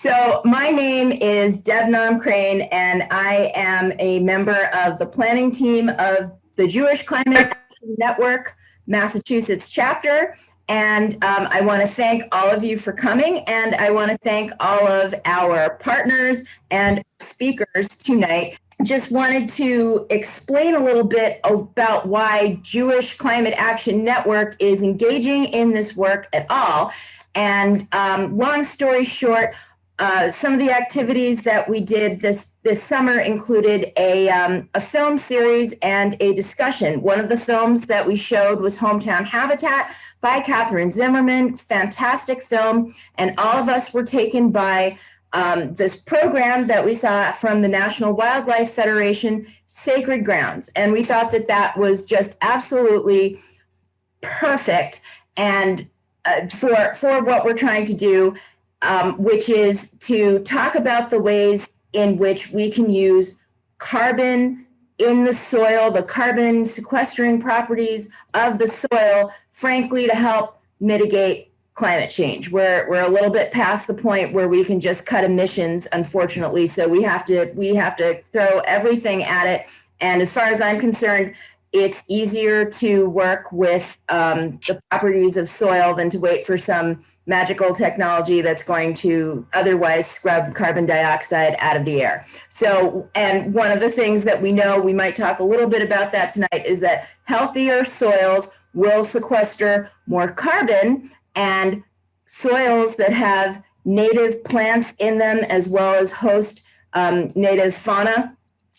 So my name is Deb Nom Crane, and I am a member of the planning team of the Jewish Climate Action Network Massachusetts chapter. And I want to thank all of you for coming, and I want to thank all of our partners and speakers tonight. Just wanted to explain a little bit about why Jewish Climate Action Network is engaging in this work at all. And long story short, some of the activities that we did this summer included a film series and a discussion. One of the films that we showed was Hometown Habitat by Catherine Zimmerman, fantastic film, and all of us were taken by this program that we saw from the National Wildlife Federation, Sacred Grounds. And we thought that that was just absolutely perfect and for what we're trying to do, which is to talk about the ways in which we can use carbon in the soil, the carbon sequestering properties of the soil, frankly, to help mitigate climate change. We're a little bit past the point where we can just cut emissions, unfortunately. So we have to throw everything at it. And as far as I'm concerned, it's easier to work with the properties of soil than to wait for some magical technology that's going to otherwise scrub carbon dioxide out of the air. So, and one of the things that we know, we might talk a little bit about that tonight, is that healthier soils will sequester more carbon, and soils that have native plants in them as well as host native fauna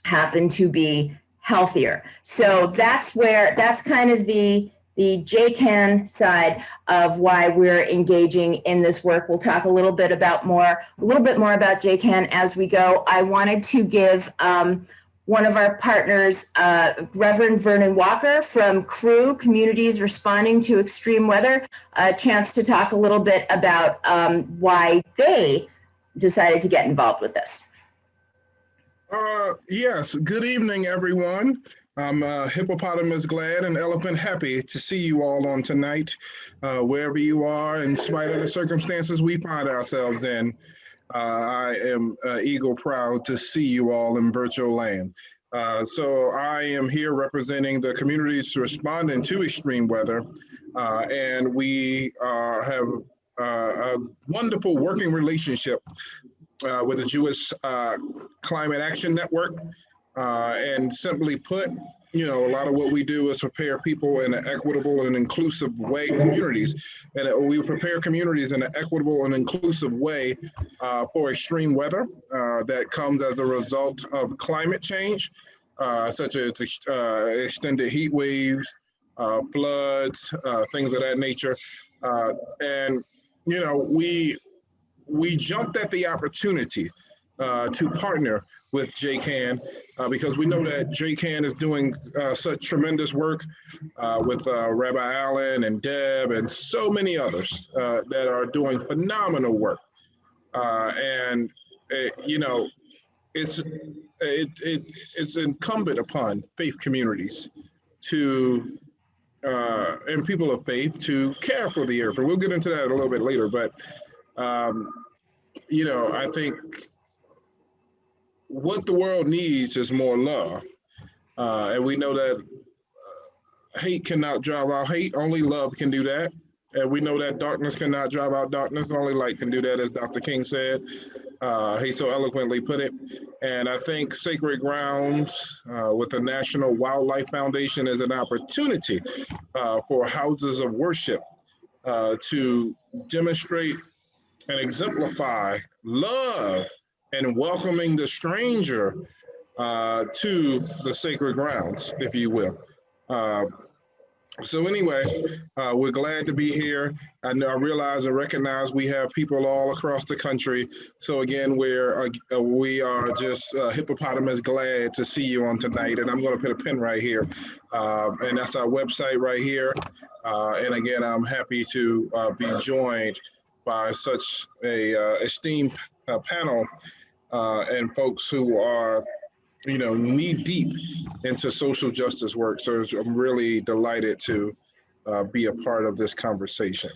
happen to be healthier. So that's kind of the JCAN side of why we're engaging in this work. We'll talk a little bit more about JCAN as we go. I wanted to give one of our partners, Reverend Vernon Walker from CREW, Communities Responding to Extreme Weather, a chance to talk a little bit about why they decided to get involved with this. Yes, good evening, everyone. I'm hippopotamus glad and elephant happy to see you all on tonight, wherever you are, in spite of the circumstances we find ourselves in. I am eagle proud to see you all in virtual land. So I am here representing the communities responding to extreme weather, and we have a wonderful working relationship with the Jewish Climate Action Network. And simply put, a lot of what we do is prepare people in an equitable and inclusive way, communities. And we prepare communities in an equitable and inclusive way for extreme weather that comes as a result of climate change, such as extended heat waves, floods, things of that nature. And, we jumped at the opportunity to partner with JCAN because we know that JCAN is doing such tremendous work with Rabbi Allen and Deb and so many others that are doing phenomenal work. And it's incumbent upon faith communities to and people of faith to care for the earth. And we'll get into that a little bit later, but I think what the world needs is more love. And we know that hate cannot drive out hate, only love can do that. And we know that darkness cannot drive out darkness, only light can do that, as Dr. King said. He so eloquently put it. And I think Sacred Grounds with the National Wildlife Foundation is an opportunity for houses of worship to demonstrate and exemplify love and welcoming the stranger to the sacred grounds, if you will. So anyway, we're glad to be here. I realize and recognize we have people all across the country. So again, we are just hippopotamus glad to see you on tonight. And I'm going to put a pin right here. And that's our website right here. And again, I'm happy to be joined by such a esteemed panel and folks who are knee deep into social justice work. So I'm really delighted to be a part of this conversation.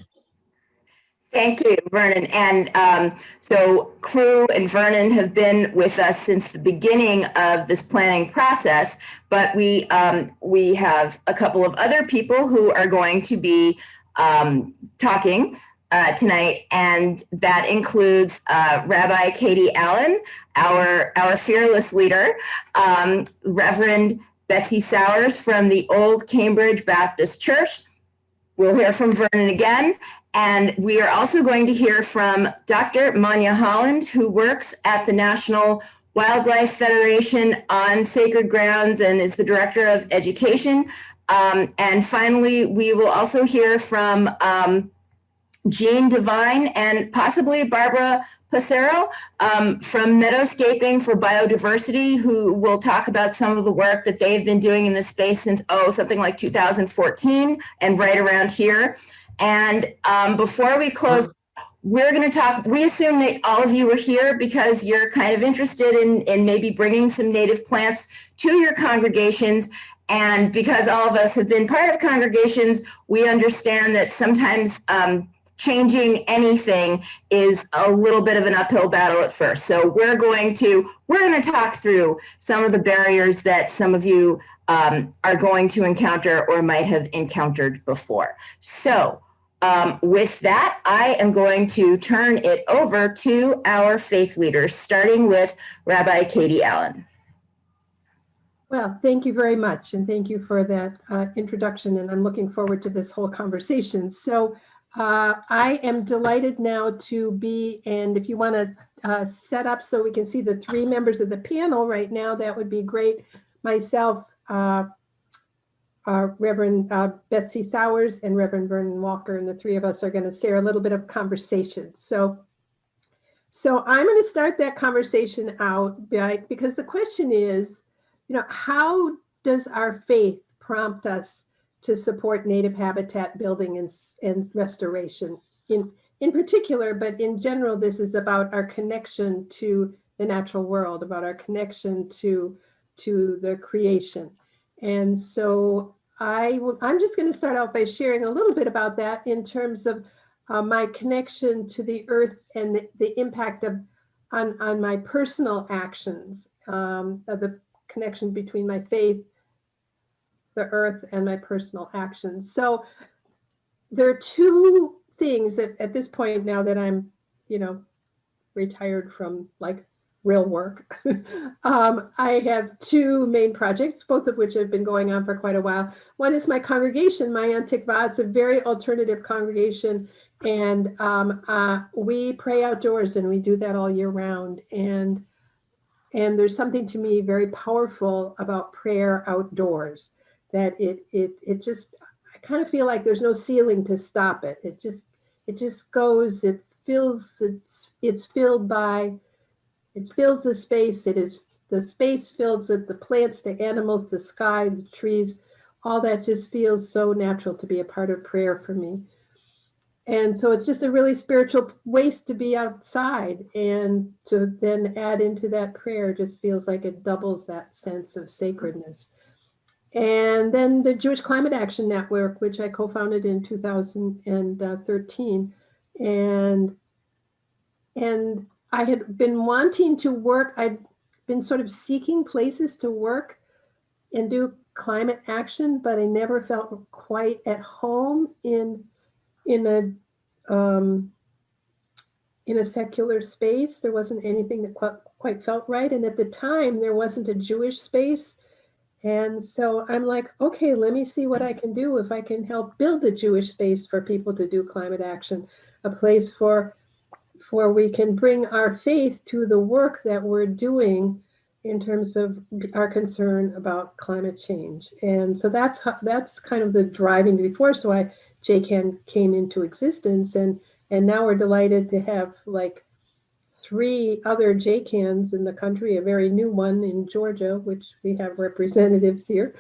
Thank you, Vernon. And so Crew and Vernon have been with us since the beginning of this planning process, but we have a couple of other people who are going to be talking tonight, and that includes Rabbi Katie Allen, our fearless leader, Reverend Betsy Sowers from the Old Cambridge Baptist Church. We'll hear from Vernon again. And we are also going to hear from Dr. Manya Holland, who works at the National Wildlife Federation on sacred grounds and is the director of education. And finally, we will also hear from Jean Devine and possibly Barbara Passero from Meadowscaping for Biodiversity, who will talk about some of the work that they've been doing in this space since, something like 2014 and right around here. And before we close, we're going to talk, we assume that all of you are here because you're kind of interested in maybe bringing some native plants to your congregations. And because all of us have been part of congregations, we understand that sometimes changing anything is a little bit of an uphill battle at first. So we're going to talk through some of the barriers that some of you are going to encounter or might have encountered before. So with that, I am going to turn it over to our faith leaders, starting with Rabbi Katie Allen. Well, thank you very much. And thank you for that introduction. And I'm looking forward to this whole conversation. So I am delighted now to be, and if you want to set up so we can see the three members of the panel right now, that would be great. Myself, Reverend Betsy Sowers and Reverend Vernon Walker, and the three of us are going to share a little bit of conversation. So I'm going to start that conversation out because the question is, how does our faith prompt us to support native habitat building and restoration in particular, but in general, this is about our connection to the natural world, about our connection to the creation. And so I'm just going to start out by sharing a little bit about that in terms of my connection to the earth and the impact on my personal actions, of the connection between my faith, the earth, and my personal actions. So there are two things at this point now that I'm, retired from like real work. I have two main projects, both of which have been going on for quite a while. One is my congregation, my Tikva. It's a very alternative congregation. And we pray outdoors, and we do that all year round. And there's something to me very powerful about prayer outdoors, that it just, I kind of feel like there's no ceiling to stop it. It just goes, it fills the space. The space fills it, the plants, the animals, the sky, the trees, all that just feels so natural to be a part of prayer for me. And so it's just a really spiritual waste to be outside, and to then add into that prayer just feels like it doubles that sense of sacredness. And then the Jewish Climate Action Network, which I co-founded in 2013. And I had been wanting to work, I'd been sort of seeking places to work and do climate action, but I never felt quite at home in a secular space. There wasn't anything that quite felt right. And at the time, there wasn't a Jewish space. And so I'm like, okay, let me see what I can do if I can help build a Jewish space for people to do climate action, a place for we can bring our faith to the work that we're doing in terms of our concern about climate change. And so that's kind of the driving force why JCAN came into existence. And now we're delighted to have like 3 other JCANs in the country, a very new one in Georgia, which we have representatives here.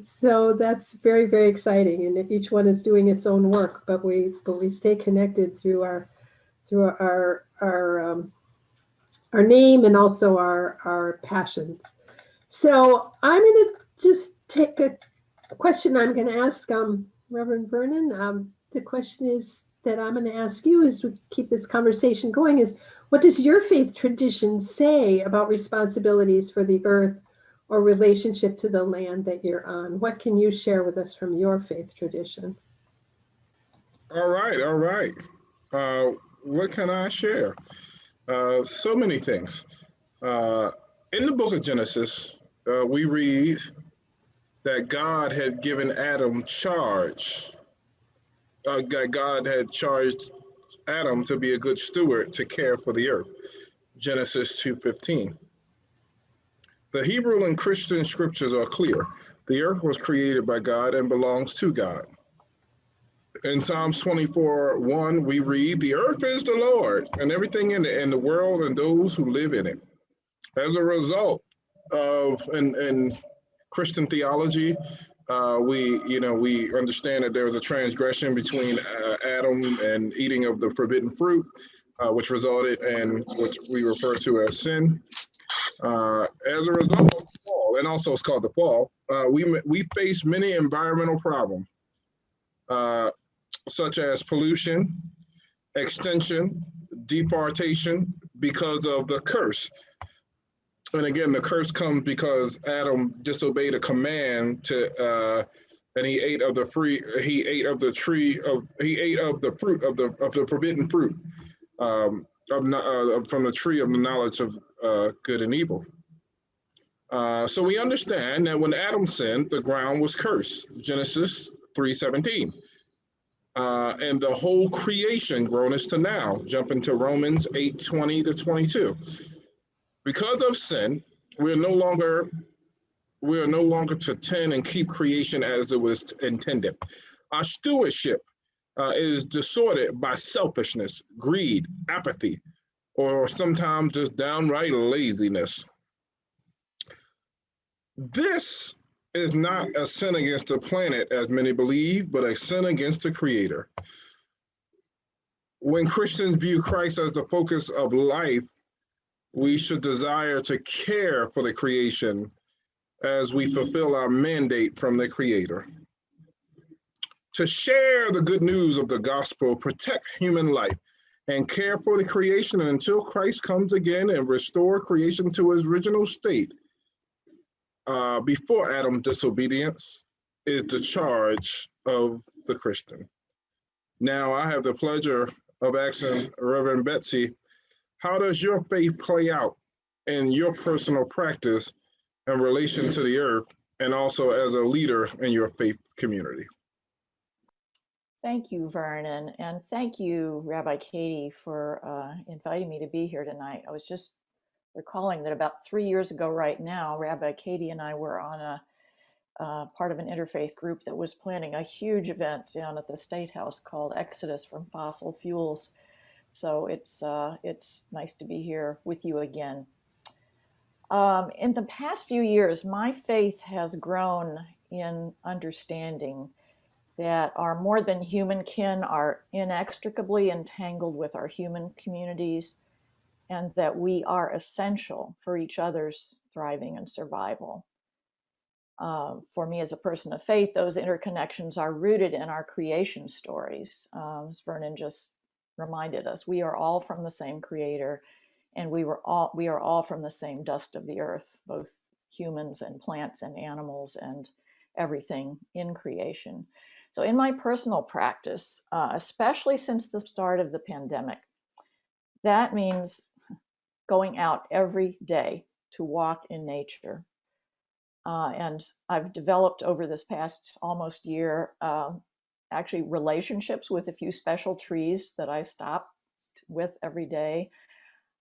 So that's very, very exciting. And each one is doing its own work, but we stay connected through our name and also our passions. So I'm going to just take a question I'm going to ask Reverend Vernon. The question is, that I'm going to ask you as we keep this conversation going is, what does your faith tradition say about responsibilities for the earth or relationship to the land that you're on? What can you share with us from your faith tradition? All right, all right. What can I share? So many things. In the book of Genesis, we read that God had given Adam charge. God had charged Adam to be a good steward to care for the earth. Genesis 2:15. The Hebrew and Christian scriptures are clear. The earth was created by God and belongs to God. In Psalms 24:1, we read, "The earth is the Lord, and everything in it, and the world and those who live in it." As a result of in Christian theology, we understand that there was a transgression between Adam and eating of the forbidden fruit, which resulted in what we refer to as sin. As a result of the fall, and also it's called the fall, we face many environmental problems, such as pollution, extinction, deforestation, because of the curse. And again, the curse comes because Adam disobeyed a command and he ate of the fruit of the forbidden fruit, from the tree of the knowledge of good and evil. So we understand that when Adam sinned, the ground was cursed. Genesis 3:17. And the whole creation groaneth to now. Jump into Romans 8:20-22. Because of sin, we are no longer to tend and keep creation as it was intended. Our stewardship is distorted by selfishness, greed, apathy, or sometimes just downright laziness. This is not a sin against the planet, as many believe, but a sin against the Creator. When Christians view Christ as the focus of life, we should desire to care for the creation as we fulfill our mandate from the Creator. To share the good news of the gospel, protect human life, and care for the creation until Christ comes again and restore creation to its original state before Adam's disobedience is the charge of the Christian. Now, I have the pleasure of asking Reverend Betsy, how does your faith play out in your personal practice in relation to the earth and also as a leader in your faith community? Thank you, Vernon, and thank you, Rabbi Katie, for inviting me to be here tonight. I was just recalling that about 3 years ago right now, Rabbi Katie and I were on a part of an interfaith group that was planning a huge event down at the State House called Exodus from Fossil Fuels. So it's nice to be here with you again. In the past few years, my faith has grown in understanding that our more than human kin are inextricably entangled with our human communities, and that we are essential for each other's thriving and survival. For me as a person of faith, those interconnections are rooted in our creation stories. As Vernon just reminded us, we are all from the same Creator, and we are all from the same dust of the earth, both humans and plants and animals and everything in creation. So in my personal practice, especially since the start of the pandemic, that means going out every day to walk in nature. And I've developed over this past almost year, actually relationships with a few special trees that I stop with every day.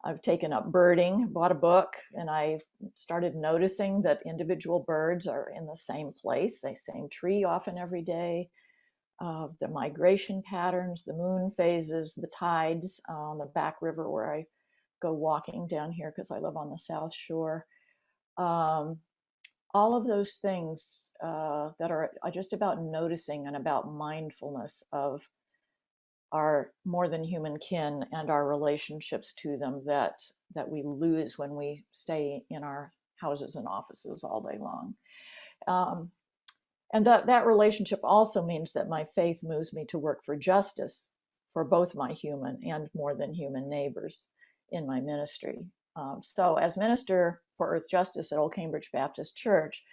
I've taken up birding, bought a book, and I started noticing that individual birds are in the same place, the same tree often every day. The migration patterns, the moon phases, the tides on the back river where I go walking down here because I live on the South Shore. All of those things that are just about noticing and about mindfulness of our more than human kin and our relationships to them that we lose when we stay in our houses and offices all day long. And that relationship also means that my faith moves me to work for justice for both my human and more than human neighbors in my ministry. So as minister for Earth Justice at Old Cambridge Baptist Church,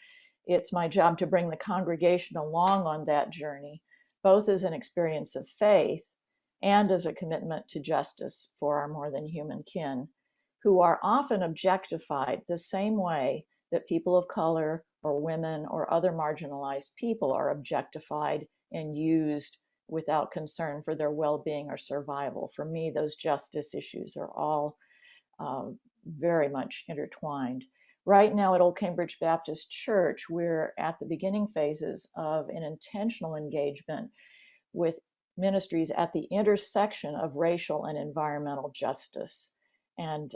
it's my job to bring the congregation along on that journey, both as an experience of faith and as a commitment to justice for our more than human kin, who are often objectified the same way that people of color or women or other marginalized people are objectified and used without concern for their well-being or survival. For me, those justice issues are all very much intertwined. Right now at Old Cambridge Baptist Church, we're at the beginning phases of an intentional engagement with ministries at the intersection of racial and environmental justice. And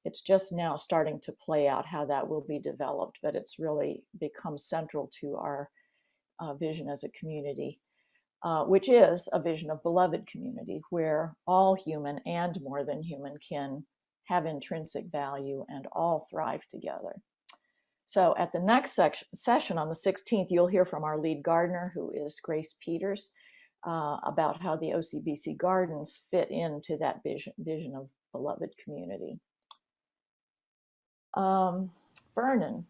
it's just now starting to play out how that will be developed, but it's really become central to our vision as a community, which is a vision of beloved community where all human and more than human kin have intrinsic value and all thrive together. So at the next session on the 16th, you'll hear from our lead gardener, who is Grace Peters, about how the OCBC gardens fit into that vision of beloved community. Vernon,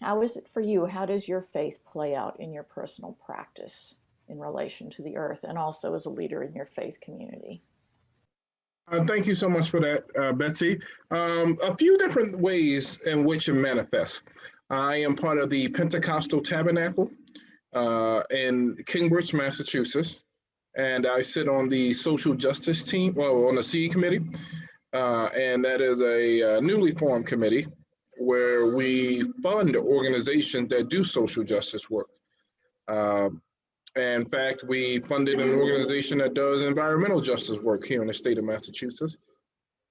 how is it for you? How does your faith play out in your personal practice in relation to the earth and also as a leader in your faith community? Thank you so much for that, Betsy. A few different ways in which it manifests. I am part of the Pentecostal Tabernacle in Cambridge, Massachusetts, and I sit on the social justice team, well, on the CE committee, and that is a newly formed committee where we fund organizations that do social justice work. In fact, we funded an organization that does environmental justice work here in the state of Massachusetts.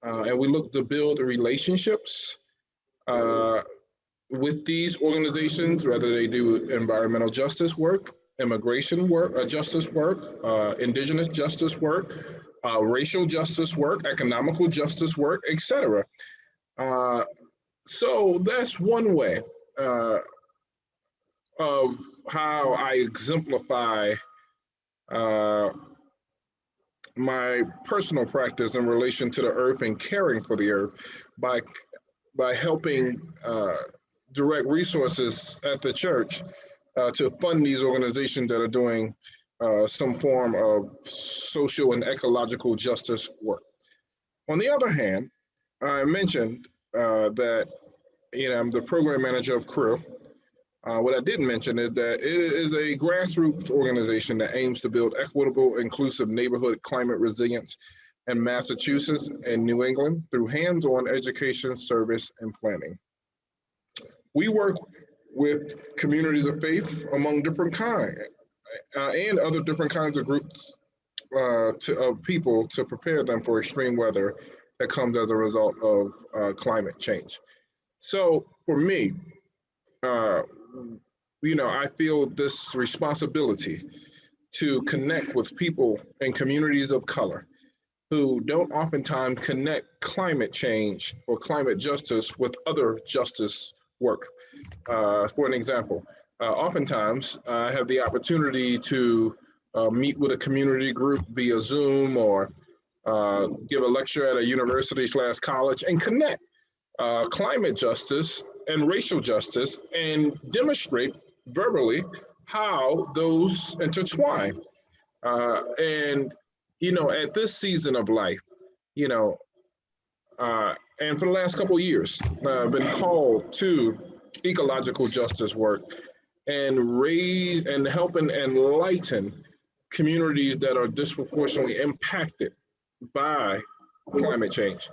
And we look to build relationships with these organizations, whether they do environmental justice work, immigration work, justice work, indigenous justice work, racial justice work, economical justice work, etc. So that's one way of how I exemplify my personal practice in relation to the earth and caring for the earth by helping direct resources at the church to fund these organizations that are doing some form of social and ecological justice work. On the other hand, I mentioned that I'm the program manager of CREW. What I didn't mention is that it is a grassroots organization that aims to build equitable, inclusive neighborhood climate resilience in Massachusetts and New England through hands-on education, service, and planning. We work with communities of faith among different kinds and other different kinds of groups of people to prepare them for extreme weather that comes as a result of climate change. So for me, I feel this responsibility to connect with people and communities of color who don't oftentimes connect climate change or climate justice with other justice work. For an example, oftentimes I have the opportunity to meet with a community group via Zoom or give a lecture at a university/college and connect climate justice and racial justice and demonstrate verbally how those intertwine. And at this season of life, and for the last couple of years, I've been called to ecological justice work and raise and help and enlighten communities that are disproportionately impacted by climate change.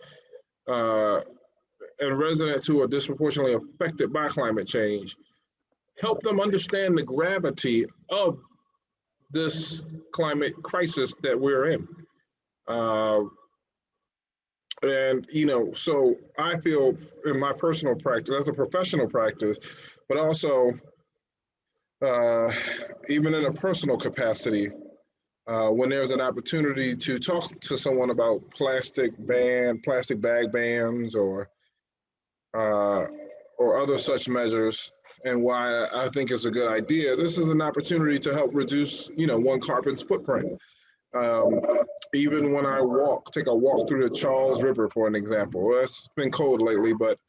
And residents who are disproportionately affected by climate change, help them understand the gravity of this climate crisis that we're in. So I feel in my personal practice, as a professional practice, but also even in a personal capacity, when there's an opportunity to talk to someone about plastic bag bans or other such measures, and why I think it's a good idea. This is an opportunity to help reduce, one carbon's footprint. Even when I take a walk through the Charles River, for an example. Well, it's been cold lately, but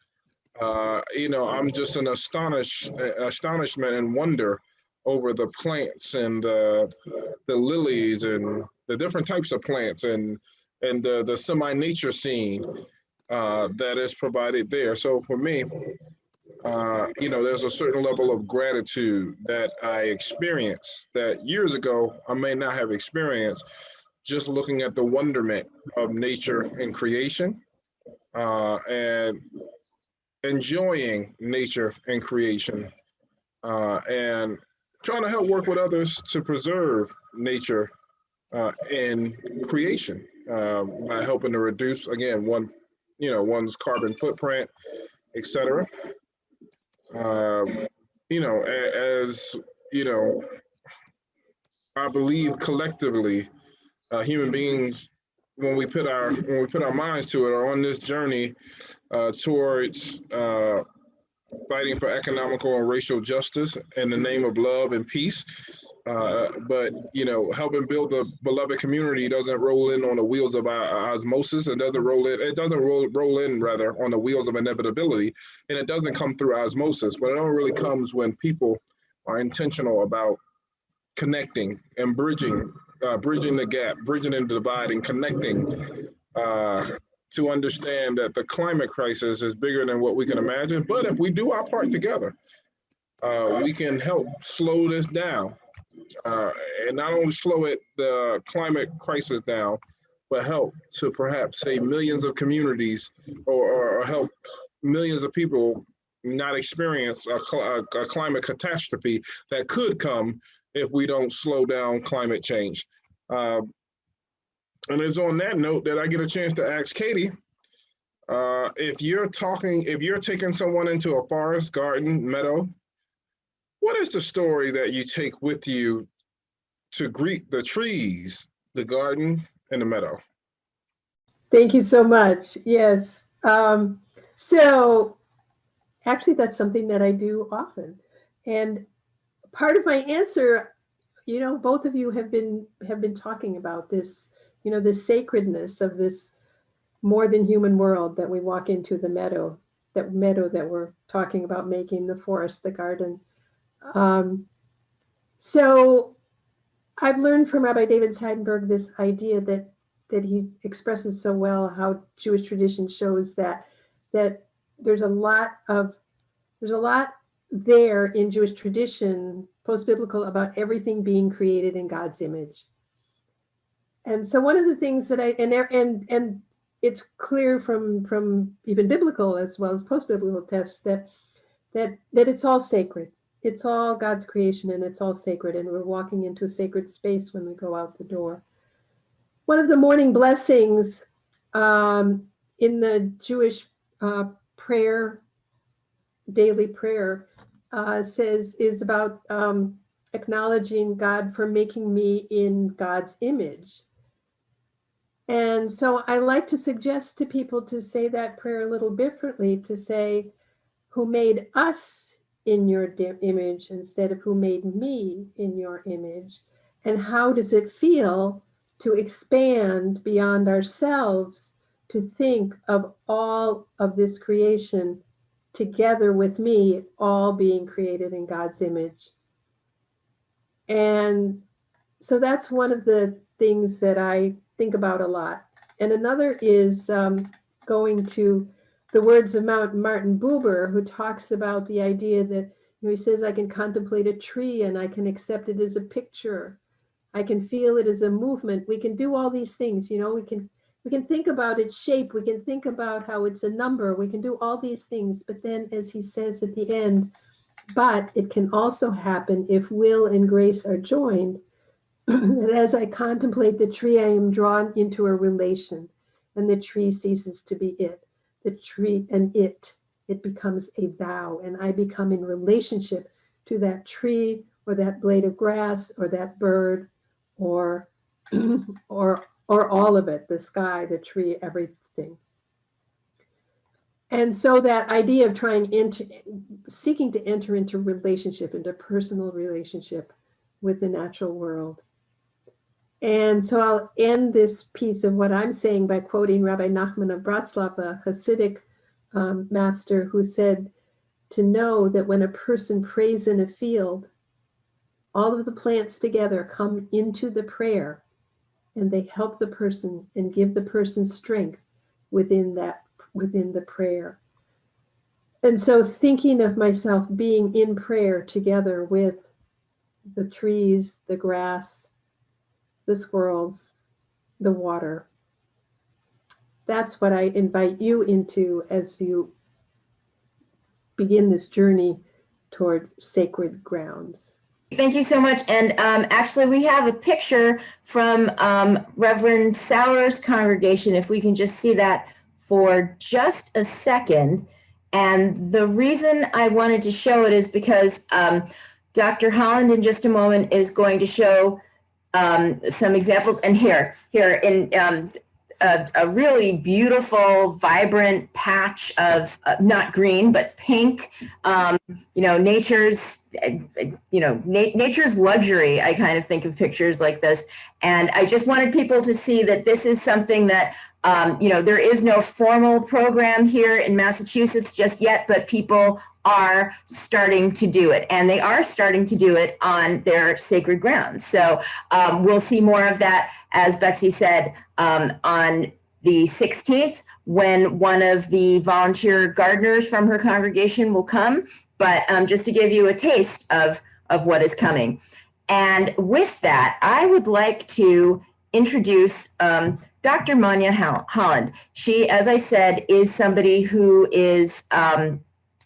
I'm just in astonishment and wonder over the plants and the lilies and the different types of plants and the semi-nature scene that is provided there. So for me, there's a certain level of gratitude that I experience that years ago I may not have experienced, just looking at the wonderment of nature and creation, and enjoying nature and creation, and trying to help work with others to preserve nature and creation, by helping to reduce, again, one's carbon footprint, etc. As you know, I believe collectively, human beings, when we put our minds to it, are on this journey towards fighting for economical and racial justice in the name of love and peace. But helping build the beloved community doesn't roll in on the wheels of osmosis. It doesn't roll in rather on the wheels of inevitability, and it doesn't come through osmosis. But it only really comes when people are intentional about connecting and bridging the gap, bridging the divide, and connecting to understand that the climate crisis is bigger than what we can imagine. But if we do our part together, we can help slow this down. And not only slow the climate crisis down, but help to perhaps save millions of communities, or help millions of people not experience a climate catastrophe that could come if we don't slow down climate change. And it's on that note that I get a chance to ask Katie, if you're taking someone into a forest, garden, meadow, what is the story that you take with you to greet the trees, the garden, and the meadow? Thank you so much. Yes. So actually, that's something that I do often. And part of my answer, both of you have been talking about this, this sacredness of this more than human world that we walk into, the meadow that we're talking about making, the forest, the garden. So I've learned from Rabbi David Seidenberg this idea that he expresses so well, how Jewish tradition shows that there's a lot there in Jewish tradition, post-biblical, about everything being created in God's image. And so one of the things that and it's clear from even biblical as well as post-biblical texts that it's all sacred. It's all God's creation, and it's all sacred, and we're walking into a sacred space when we go out the door. One of the morning blessings in the Jewish daily prayer, is about acknowledging God for making me in God's image. And so I like to suggest to people to say that prayer a little differently, to say, who made us in your image instead of who made me in your image? And how does it feel to expand beyond ourselves, to think of all of this creation together with me, all being created in God's image? And so that's one of the things that I think about a lot. And another is going to the words of Martin Buber, who talks about the idea that, he says, I can contemplate a tree and I can accept it as a picture. I can feel it as a movement. We can do all these things, we can think about its shape. We can think about how it's a number. We can do all these things. But then, as he says at the end, but it can also happen if will and grace are joined, that as I contemplate the tree, I am drawn into a relation, and the tree ceases to be it. The tree and it becomes a thou, and I become in relationship to that tree or that blade of grass or that bird or all of it, the sky, the tree, everything. And so that idea of seeking to enter into relationship, into personal relationship with the natural world. And so I'll end this piece of what I'm saying by quoting Rabbi Nachman of Bratslav, a Hasidic master, who said to know that when a person prays in a field, all of the plants together come into the prayer and they help the person and give the person strength within the prayer. And so thinking of myself being in prayer together with the trees, the grass, the squirrels, the water, that's what I invite you into as you begin this journey toward sacred grounds. Thank you so much. And actually, we have a picture from Reverend Sauer's congregation, if we can just see that for just a second. And the reason I wanted to show it is because Dr. Holland in just a moment is going to show some examples. And here in a really beautiful, vibrant patch of not green, but pink, nature's luxury. I kind of think of pictures like this. And I just wanted people to see that this is something that, there is no formal program here in Massachusetts just yet, but people are starting to do it, and they are starting to do it on their sacred grounds. So we'll see more of that, as Betsy said, on the 16th, when one of the volunteer gardeners from her congregation will come. But just to give you a taste of what is coming. And with that, I would like to introduce Dr. Manya Holland. She, as I said, is somebody who is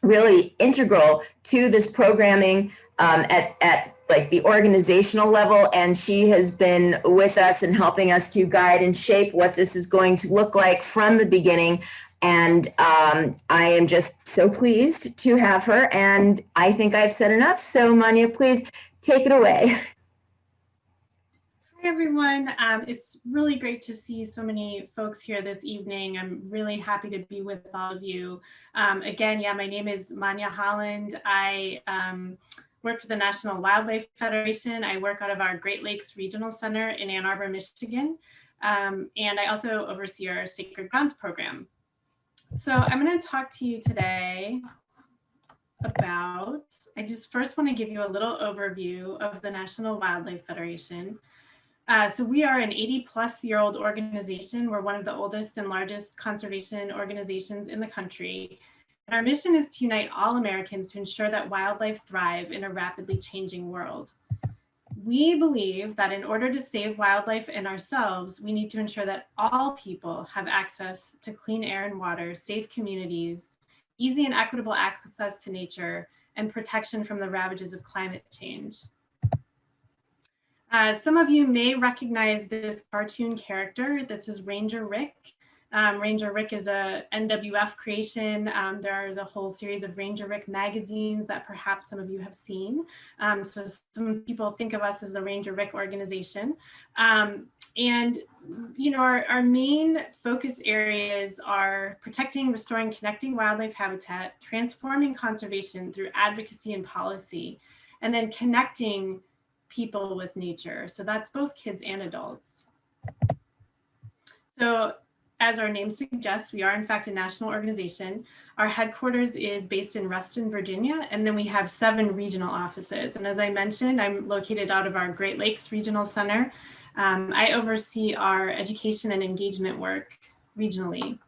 really integral to this programming at like the organizational level, and she has been with us and helping us to guide and shape what this is going to look like from the beginning. And I am just so pleased to have her, and I think I've said enough. So Manya, please take it away. Hi, everyone. It's really great to see so many folks here this evening. I'm really happy to be with all of you. Again, my name is Manya Holland. I work for the National Wildlife Federation. I work out of our Great Lakes Regional Center in Ann Arbor, Michigan. And I also oversee our Sacred Grounds program. So I'm going to talk to you today about, I just first want to give you a little overview of the National Wildlife Federation. So we are an 80-plus-year-old organization. We're one of the oldest and largest conservation organizations in the country. And our mission is to unite all Americans to ensure that wildlife thrive in a rapidly changing world. We believe that in order to save wildlife and ourselves, we need to ensure that all people have access to clean air and water, safe communities, easy and equitable access to nature, and protection from the ravages of climate change. Some of you may recognize this cartoon character. This is Ranger Rick. Ranger Rick is a NWF creation. There is a whole series of Ranger Rick magazines that perhaps some of you have seen. So some people think of us as the Ranger Rick organization. And our main focus areas are protecting, restoring, connecting wildlife habitat, transforming conservation through advocacy and policy, and then connecting people with nature. So that's both kids and adults. So as our name suggests, we are in fact a national organization. Our headquarters is based in Reston, Virginia, and then we have 7 regional offices. And as I mentioned, I'm located out of our Great Lakes Regional Center. I oversee our education and engagement work regionally.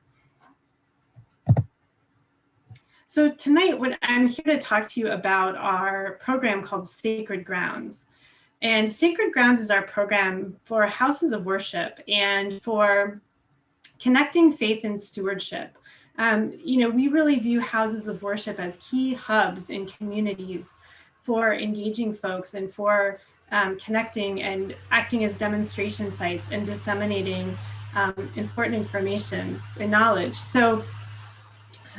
So tonight, I'm here to talk to you about our program called Sacred Grounds. And Sacred Grounds is our program for houses of worship and for connecting faith and stewardship. We really view houses of worship as key hubs in communities for engaging folks and for connecting and acting as demonstration sites and disseminating important information and knowledge. So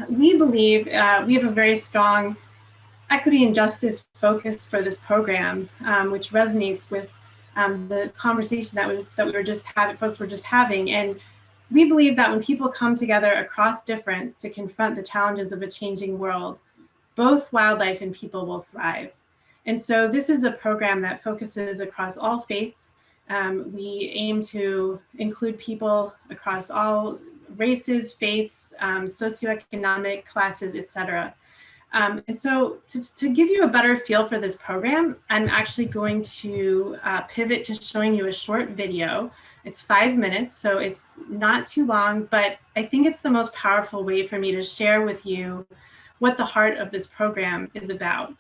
we believe we have a very strong equity and justice focus for this program, which resonates with the conversation that we were just having, folks were just having. And we believe that when people come together across difference to confront the challenges of a changing world, both wildlife and people will thrive. And so this is a program that focuses across all faiths. We aim to include people across all races, faiths, socioeconomic classes, etc. And so to give you a better feel for this program, I'm actually going to pivot to showing you a short video. It's 5 minutes, so it's not too long, but I think it's the most powerful way for me to share with you what the heart of this program is about.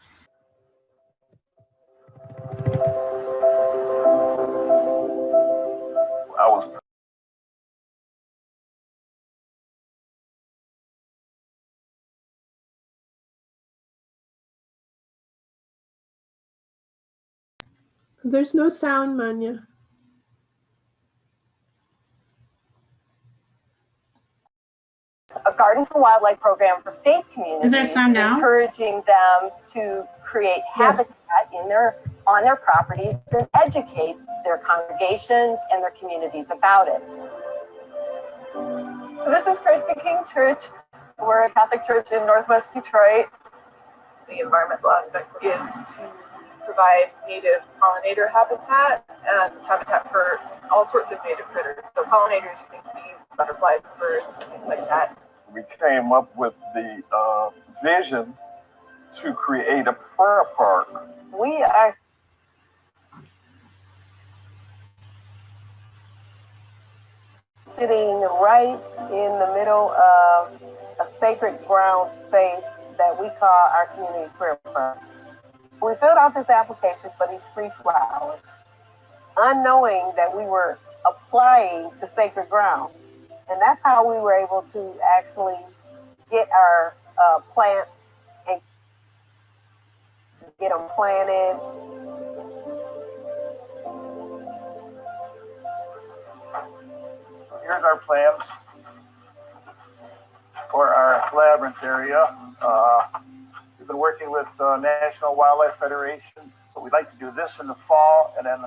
There's no sound, Manya. A Garden for Wildlife program for faith communities. Is there sound now? Encouraging them to create habitat on their properties and educate their congregations and their communities about it. This is Christ the King Church. We're a Catholic church in Northwest Detroit. The environmental aspect is to provide native pollinator habitat and habitat for all sorts of native critters. So pollinators, you think bees, butterflies, birds, and things like that. We came up with the vision to create a prayer park. We are sitting right in the middle of a sacred ground space that we call our community prayer park. We filled out this application for these free flowers, unknowing that we were applying to sacred ground. And that's how we were able to actually get our plants and get them planted. Here's our plans for our labyrinth area. We've been working with National Wildlife Federation, but we'd like to do this in the fall, and then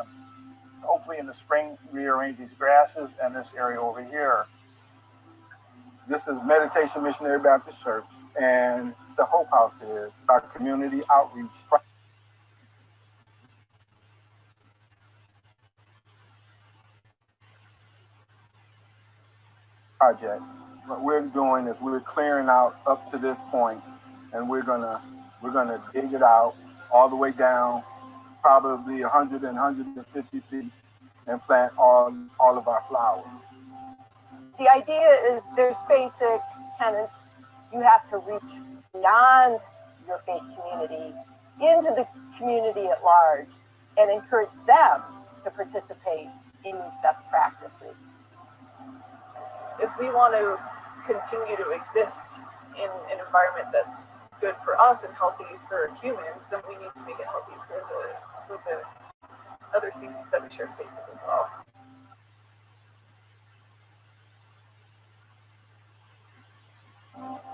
hopefully in the spring rearrange these grasses and this area over here. This is Meditation Missionary Baptist Church, and the Hope House is our community outreach project. What we're doing is we're clearing out up to this point, and we're gonna dig it out all the way down, probably 100 and 150 feet, and plant all of our flowers. The idea is there's basic tenets. You have to reach beyond your faith community into the community at large and encourage them to participate in these best practices. If we want to continue to exist in an environment that's good for us and healthy for humans, then we need to make it healthy for the other species that we share space with as well.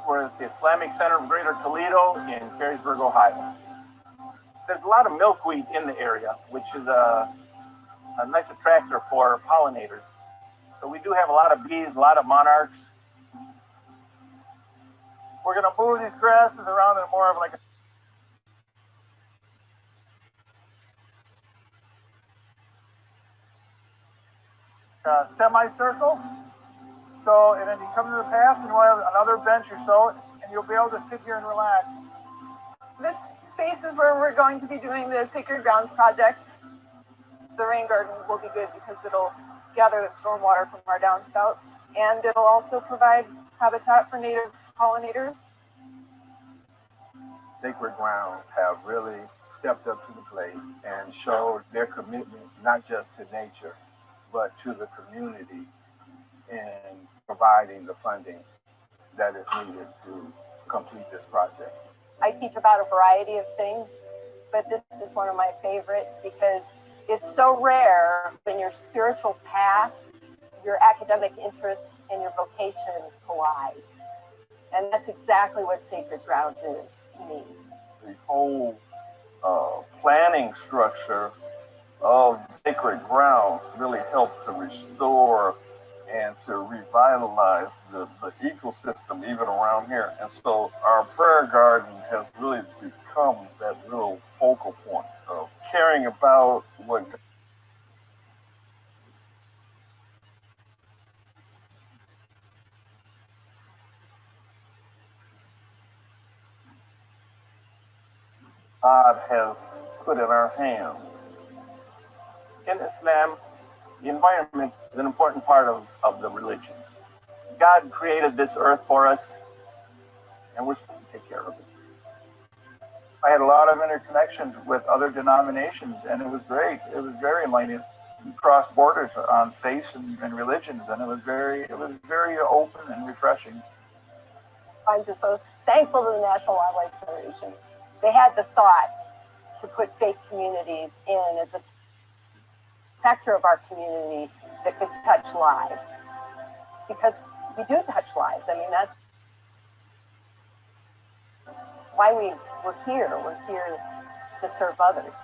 We're at the Islamic Center of Greater Toledo in Perrysburg, Ohio. There's a lot of milkweed in the area, which is a nice attractor for pollinators. So we do have a lot of bees, a lot of monarchs. We're going to move these grasses around in more of like a semicircle. So, and then you come to the path and you'll have another bench or so, and you'll be able to sit here and relax. This space is where we're going to be doing the Sacred Grounds project. The rain garden will be good because it'll gather the stormwater from our downspouts, and it'll also provide habitat for native pollinators. Sacred Grounds have really stepped up to the plate and showed their commitment not just to nature, but to the community in providing the funding that is needed to complete this project. I teach about a variety of things, but this is one of my favorite because it's so rare when your spiritual path, your academic interest, and your vocation collide. And that's exactly what Sacred Grounds is to me. The whole planning structure of Sacred Grounds really helped to restore and to revitalize the ecosystem even around here. And so our prayer garden has really become that real focal point of caring about what God has put in our hands. In Islam, the environment is an important part of the religion. God created this earth for us, and we're supposed to take care of it. I had a lot of interconnections with other denominations, and it was great. It was very enlightening. We crossed borders on faith and religions, and it was very open and refreshing. I'm just so thankful to the National Wildlife Federation. They had the thought to put faith communities in as a sector of our community that could touch lives, because we do touch lives. I mean, that's why we're here. We're here to serve others.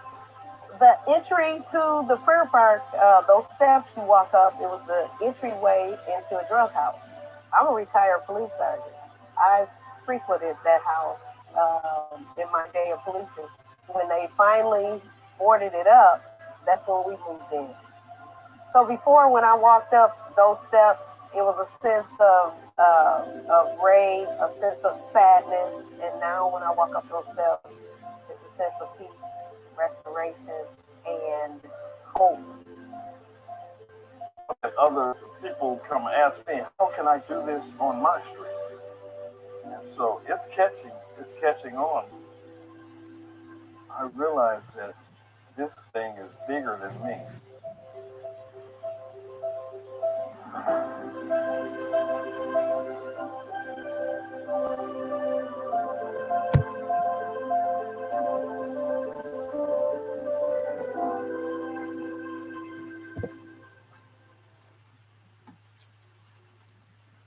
The entry to the prayer park, those steps you walk up, it was the entryway into a drug house. I'm a retired police sergeant. I've frequented that house in my day of policing. When they finally boarded it up, that's when we moved in. So before, when I walked up those steps, it was a sense of rage, a sense of sadness. And now when I walk up those steps, it's a sense of peace, restoration, and hope. Other people come ask me, how can I do this on my street? And so it's catching on. I realize that this thing is bigger than me.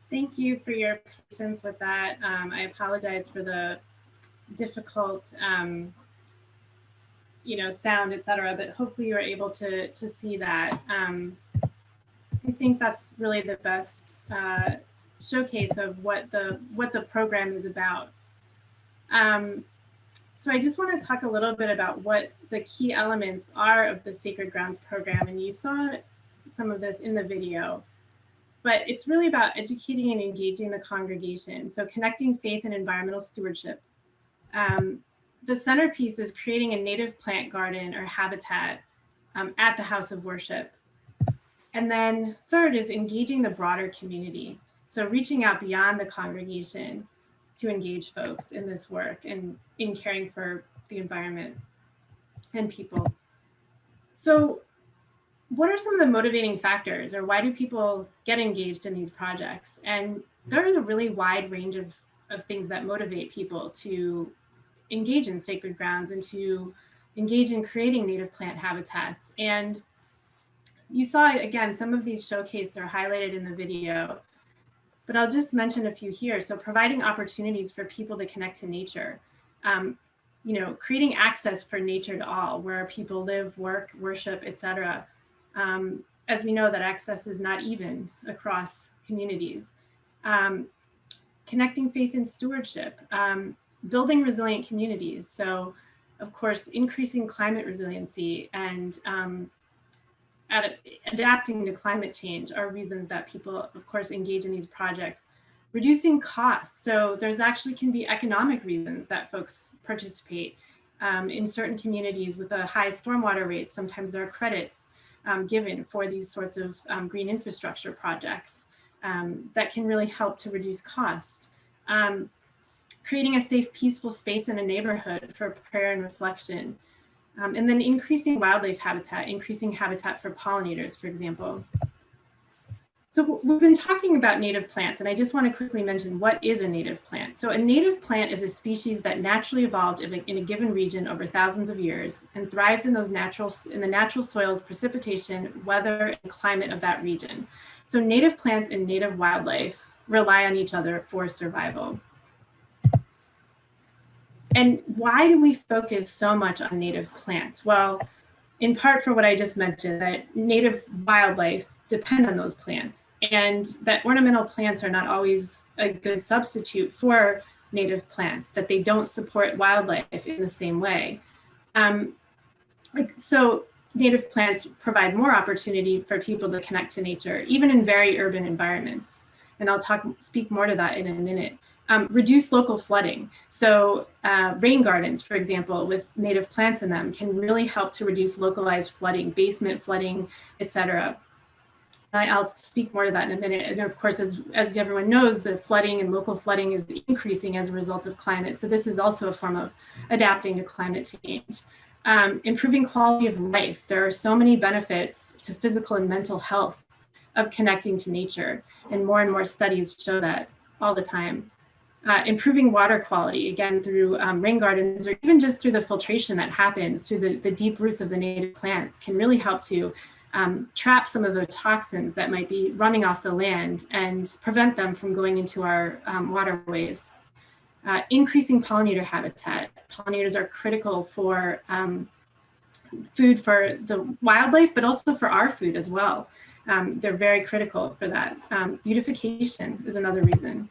Thank you for your patience with that. I apologize for the difficult, sound, etc. But hopefully you were able to see that. I think that's really the best showcase of what the program is about. So I just want to talk a little bit about what the key elements are of the Sacred Grounds program, and you saw some of this in the video. But it's really about educating and engaging the congregation. So connecting faith and environmental stewardship. The centerpiece is creating a native plant garden or habitat at the house of worship. And then third is engaging the broader community. So reaching out beyond the congregation to engage folks in this work and in caring for the environment and people. So what are some of the motivating factors, or why do people get engaged in these projects? And there is a really wide range of things that motivate people to engage in sacred grounds and to engage in creating native plant habitats. And you saw, again, some of these showcased are highlighted in the video, but I'll just mention a few here. So providing opportunities for people to connect to nature, creating access for nature to all, where people live, work, worship, etc. As we know that access is not even across communities. Connecting faith and stewardship, building resilient communities. So of course, increasing climate resiliency and adapting to climate change are reasons that people, of course, engage in these projects. Reducing costs. So there's actually can be economic reasons that folks participate. In certain communities with a high stormwater rate, sometimes there are credits given for these sorts of green infrastructure projects that can really help to reduce cost. Creating a safe, peaceful space in a neighborhood for prayer and reflection. And then increasing wildlife habitat, increasing habitat for pollinators, for example. So we've been talking about native plants, and I just want to quickly mention what is a native plant. So a native plant is a species that naturally evolved in a given region over thousands of years and thrives in the natural soils, precipitation, weather, and climate of that region. So native plants and native wildlife rely on each other for survival. And why do we focus so much on native plants? Well, in part for what I just mentioned, that native wildlife depend on those plants, and that ornamental plants are not always a good substitute for native plants, that they don't support wildlife in the same way. So native plants provide more opportunity for people to connect to nature, even in very urban environments. And I'll speak more to that in a minute. Reduce local flooding. So rain gardens, for example, with native plants in them can really help to reduce localized flooding, basement flooding, etc. I'll speak more to that in a minute. And of course, as everyone knows, the flooding and local flooding is increasing as a result of climate. So this is also a form of adapting to climate change. Improving quality of life. There are so many benefits to physical and mental health of connecting to nature. And more studies show that all the time. Improving water quality, again, through rain gardens, or even just through the filtration that happens through the deep roots of the native plants, can really help to trap some of the toxins that might be running off the land and prevent them from going into our waterways. Increasing pollinator habitat. Pollinators are critical for food for the wildlife, but also for our food as well. They're very critical for that. Beautification is another reason.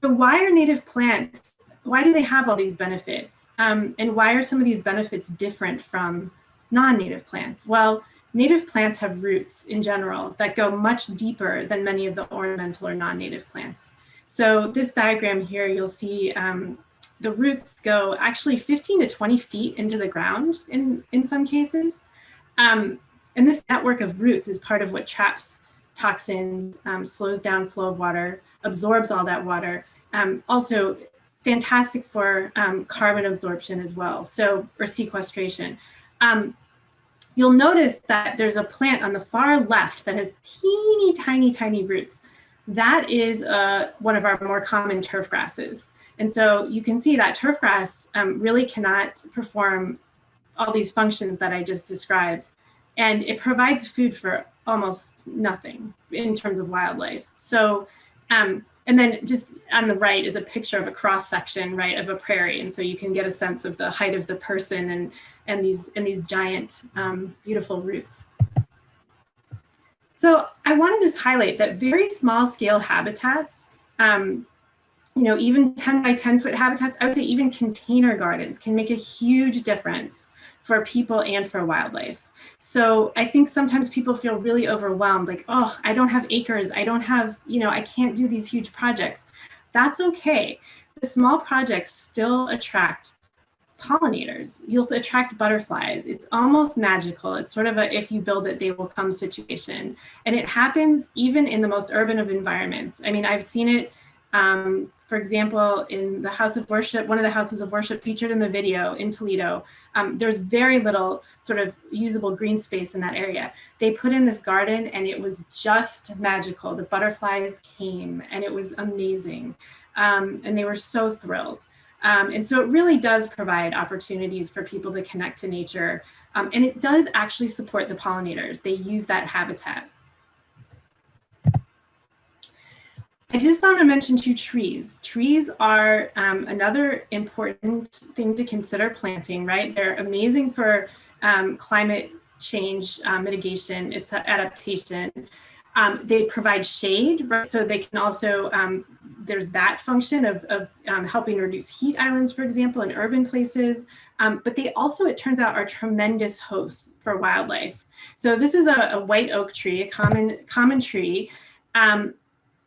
So why are native plants, why do they have all these benefits? And why are some of these benefits different from non-native plants? Well, native plants have roots in general that go much deeper than many of the ornamental or non-native plants. So this diagram here, you'll see the roots go actually 15 to 20 feet into the ground in some cases. And this network of roots is part of what traps toxins, slows down flow of water, absorbs all that water. Also fantastic for carbon absorption as well, or sequestration. You'll notice that there's a plant on the far left that has teeny, tiny roots. That is one of our more common turf grasses. And so you can see that turf grass really cannot perform all these functions that I just described. And it provides food for almost nothing in terms of wildlife. So, and then just on the right is a picture of a cross section, right, of a prairie. And so you can get a sense of the height of the person and these giant, beautiful roots. So I want to just highlight that very small scale habitats, even 10 by 10 foot habitats, I would say even container gardens can make a huge difference for people and for wildlife. So I think sometimes people feel really overwhelmed, like, oh, I don't have acres. I don't have, I can't do these huge projects. That's okay. The small projects still attract pollinators. You'll attract butterflies. It's almost magical. It's sort of a, if you build it, they will come situation. And it happens even in the most urban of environments. I mean, I've seen it, for example, in the house of worship, one of the houses of worship featured in the video in Toledo. There's very little sort of usable green space in that area. They put in this garden and it was just magical. The butterflies came and it was amazing. And they were so thrilled. And so it really does provide opportunities for people to connect to nature. And it does actually support the pollinators. They use that habitat. I just want to mention two trees. Trees are another important thing to consider planting, right? They're amazing for climate change mitigation, it's adaptation. They provide shade, right? So they can also, there's that function of helping reduce heat islands, for example, in urban places. But they also, it turns out, are tremendous hosts for wildlife. So this is a white oak tree, a common tree.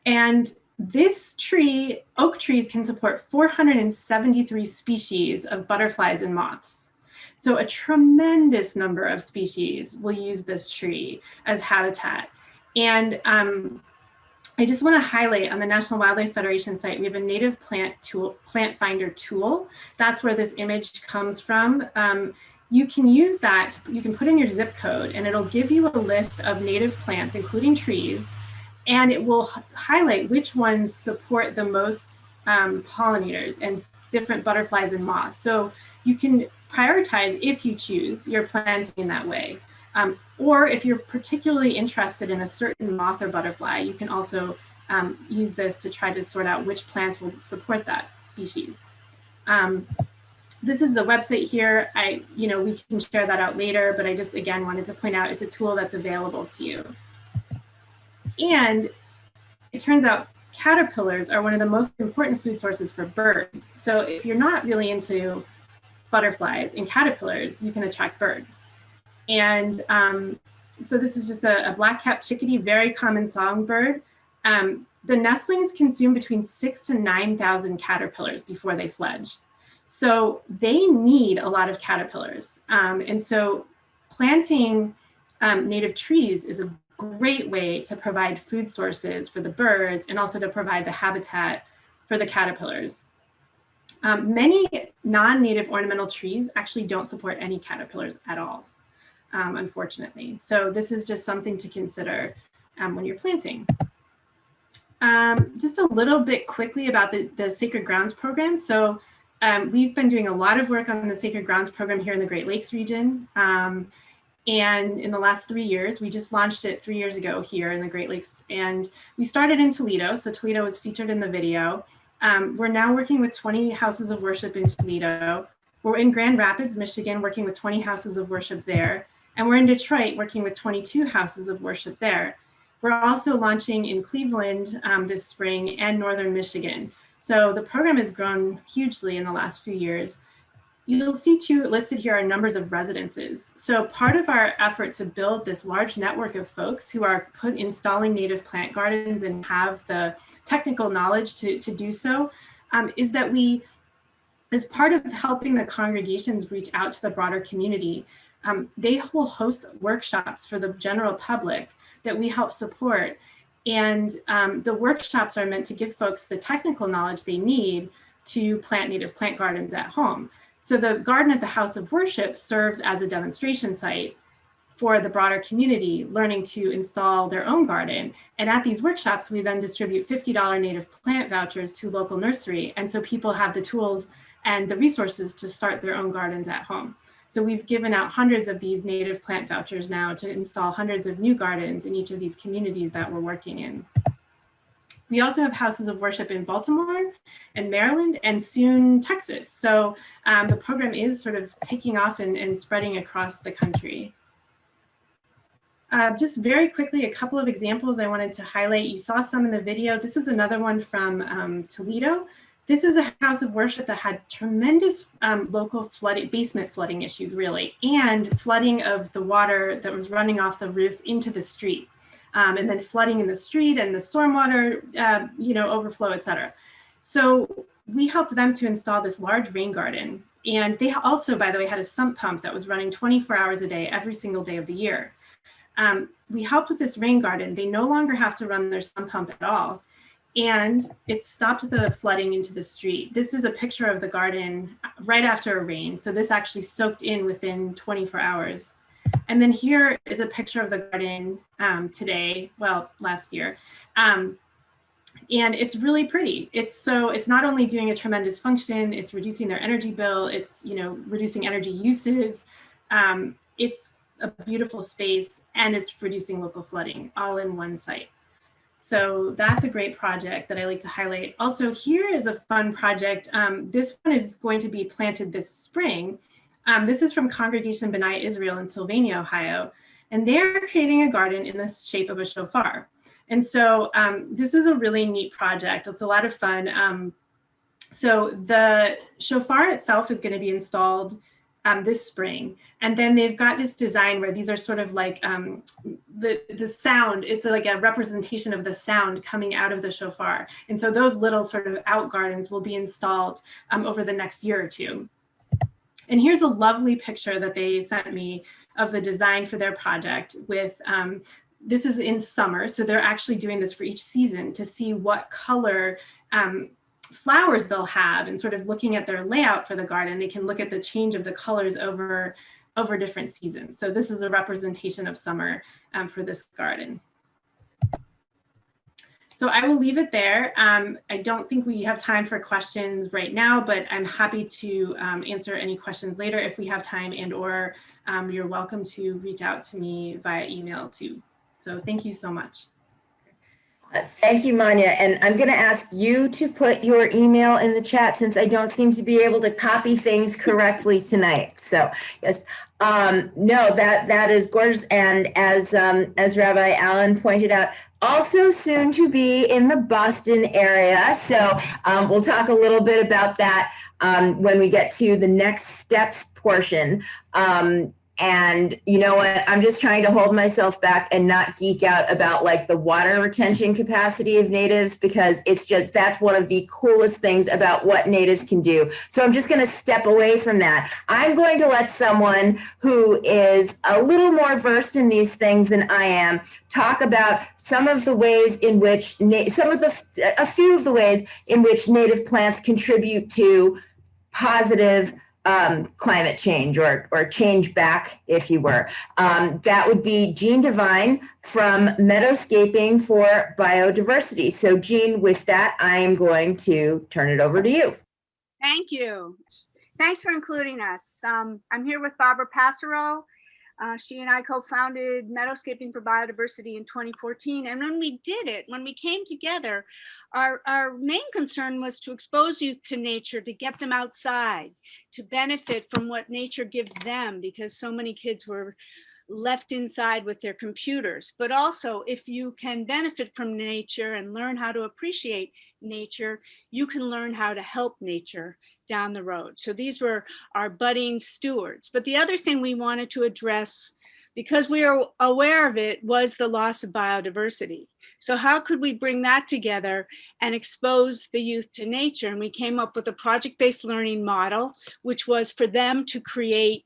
And this tree, oak trees can support 473 species of butterflies and moths. So a tremendous number of species will use this tree as habitat. And I just want to highlight on the National Wildlife Federation site, we have a native plant finder tool. That's where this image comes from. You can use that, you can put in your zip code and it'll give you a list of native plants, including trees, and it will highlight which ones support the most pollinators and different butterflies and moths. So you can prioritize, if you choose, your planting in that way. Or if you're particularly interested in a certain moth or butterfly, you can also use this to try to sort out which plants will support that species. This is the website here. We can share that out later, but I just, again, wanted to point out it's a tool that's available to you. And it turns out caterpillars are one of the most important food sources for birds. So if you're not really into butterflies and caterpillars, you can attract birds. And so this is just a black-capped chickadee, very common songbird. the nestlings consume between 6,000 to 9,000 caterpillars before they fledge. So they need a lot of caterpillars. And so planting native trees is a great way to provide food sources for the birds and also to provide the habitat for the caterpillars. Many non-native ornamental trees actually don't support any caterpillars at all, unfortunately. So this is just something to consider when you're planting. Just a little bit quickly about the Sacred Grounds program. So we've been doing a lot of work on the Sacred Grounds program here in the Great Lakes region. And in the last 3 years, we just launched it 3 years ago here in the Great Lakes. And we started in Toledo. So Toledo was featured in the video. We're now working with 20 houses of worship in Toledo. We're in Grand Rapids, Michigan, working with 20 houses of worship there. And we're in Detroit working with 22 houses of worship there. We're also launching in Cleveland this spring and Northern Michigan. So the program has grown hugely in the last few years. You'll see too listed here are numbers of residences. So part of our effort to build this large network of folks who are installing native plant gardens and have the technical knowledge to do so is that we, as part of helping the congregations reach out to the broader community, they will host workshops for the general public that we help support. And the workshops are meant to give folks the technical knowledge they need to plant native plant gardens at home. So the garden at the house of worship serves as a demonstration site for the broader community learning to install their own garden. And at these workshops, we then distribute $50 native plant vouchers to local nursery. And so people have the tools and the resources to start their own gardens at home. So we've given out hundreds of these native plant vouchers now to install hundreds of new gardens in each of these communities that we're working in. We also have houses of worship in Baltimore and Maryland and soon Texas. So the program is sort of taking off and spreading across the country. Just very quickly, a couple of examples I wanted to highlight. You saw some in the video. This is another one from Toledo. This is a house of worship that had tremendous local flooding, basement flooding issues, really, and flooding of the water that was running off the roof into the street, and then flooding in the street and the stormwater, overflow, et cetera. So we helped them to install this large rain garden. And they also, by the way, had a sump pump that was running 24 hours a day, every single day of the year. We helped with this rain garden. They no longer have to run their sump pump at all. And it stopped the flooding into the street. This is a picture of the garden right after a rain. So this actually soaked in within 24 hours. And then here is a picture of the garden today, well, last year. And it's really pretty. It's not only doing a tremendous function, it's reducing their energy bill, it's reducing energy uses. It's a beautiful space and it's reducing local flooding all in one site. So that's a great project that I like to highlight. Also, here is a fun project. This one is going to be planted this spring. This is from Congregation B'nai Israel in Sylvania, Ohio, and they're creating a garden in the shape of a shofar. And so this is a really neat project. It's a lot of fun. So the shofar itself is going to be installed this spring. And then they've got this design where these are sort of like the sound, it's like a representation of the sound coming out of the shofar. And so those little sort of out gardens will be installed over the next year or two. And here's a lovely picture that they sent me of the design for their project with, this is in summer. So they're actually doing this for each season to see what color flowers they'll have, and sort of looking at their layout for the garden, they can look at the change of the colors over different seasons. So this is a representation of summer for this garden. So I will leave it there. I don't think we have time for questions right now, but I'm happy to answer any questions later if we have time, and or you're welcome to reach out to me via email too. So thank you so much. Thank you, Manya. And I'm going to ask you to put your email in the chat since I don't seem to be able to copy things correctly tonight. So yes, no, that is gorgeous. And as Rabbi Allen pointed out, also soon to be in the Boston area. So we'll talk a little bit about that when we get to the next steps portion. And you know what? I'm just trying to hold myself back and not geek out about like the water retention capacity of natives, because it's just, that's one of the coolest things about what natives can do. So I'm just going to step away from that. I'm going to let someone who is a little more versed in these things than I am talk about some of the ways in which, a few of the ways in which native plants contribute to positive climate change, or change back, if you were. That would be Jean Devine from Meadowscaping for Biodiversity. So Jean, with that, I am going to turn it over to you. Thank you. Thanks for including us. I'm here with Barbara Passero. She and I co-founded Meadowscaping for Biodiversity in 2014. And when we did it, when we came together, our main concern was to expose youth to nature, to get them outside, to benefit from what nature gives them, because so many kids were left inside with their computers. But also, if you can benefit from nature and learn how to appreciate nature, you can learn how to help nature down the road. So these were our budding stewards. But the other thing we wanted to address, because we are aware of it, was the loss of biodiversity. So how could we bring that together and expose the youth to nature? And we came up with a project-based learning model, which was for them to create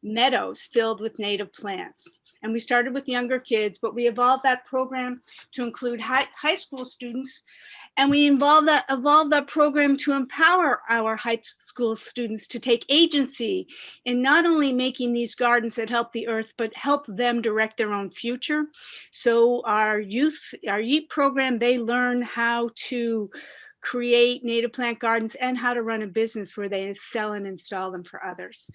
meadows filled with native plants. And we started with younger kids, but we evolved that program to include high school students. And we evolved that program to empower our high school students to take agency in not only making these gardens that help the earth, but help them direct their own future. So our youth program, they learn how to create native plant gardens and how to run a business where they sell and install them for others.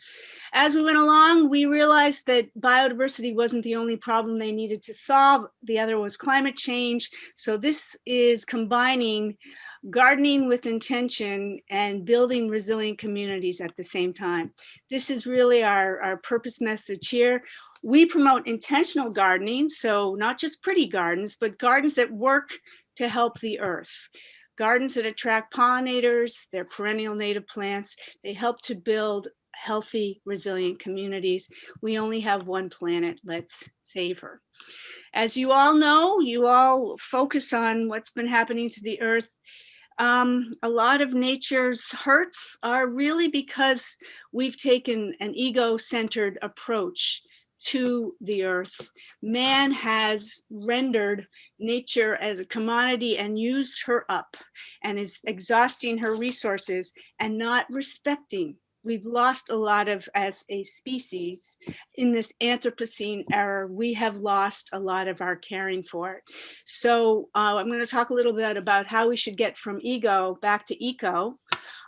As we went along, we realized that biodiversity wasn't the only problem they needed to solve. The other was climate change. So this is combining gardening with intention and building resilient communities at the same time. This is really our purpose message here. We promote intentional gardening, so not just pretty gardens, but gardens that work to help the earth. Gardens that attract pollinators, they're perennial native plants. They help to build healthy, resilient communities. We only have one planet, let's save her. As you all know, you all focus on what's been happening to the earth. A lot of nature's hurts are really because we've taken an ego-centered approach to the earth. Man has rendered nature as a commodity and used her up and is exhausting her resources and not respecting. We've lost a lot of, as a species, in this Anthropocene era, we have lost a lot of our caring for it. So I'm going to talk a little bit about how we should get from ego back to eco.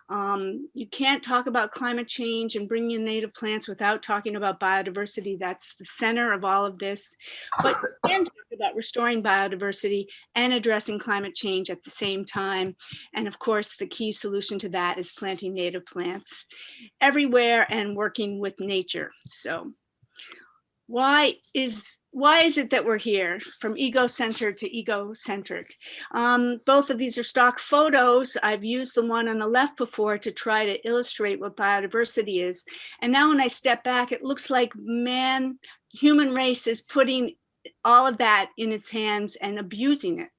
You can't talk about climate change and bringing in native plants without talking about biodiversity. That's the center of all of this. But you can talk about restoring biodiversity and addressing climate change at the same time. And of course, the key solution to that is planting native plants everywhere and working with nature. So why is it that we're here from ego-centered to egocentric? Both of these are stock photos. I've used the one on the left before to try to illustrate what biodiversity is. And now when I step back, it looks like human race is putting all of that in its hands and abusing it,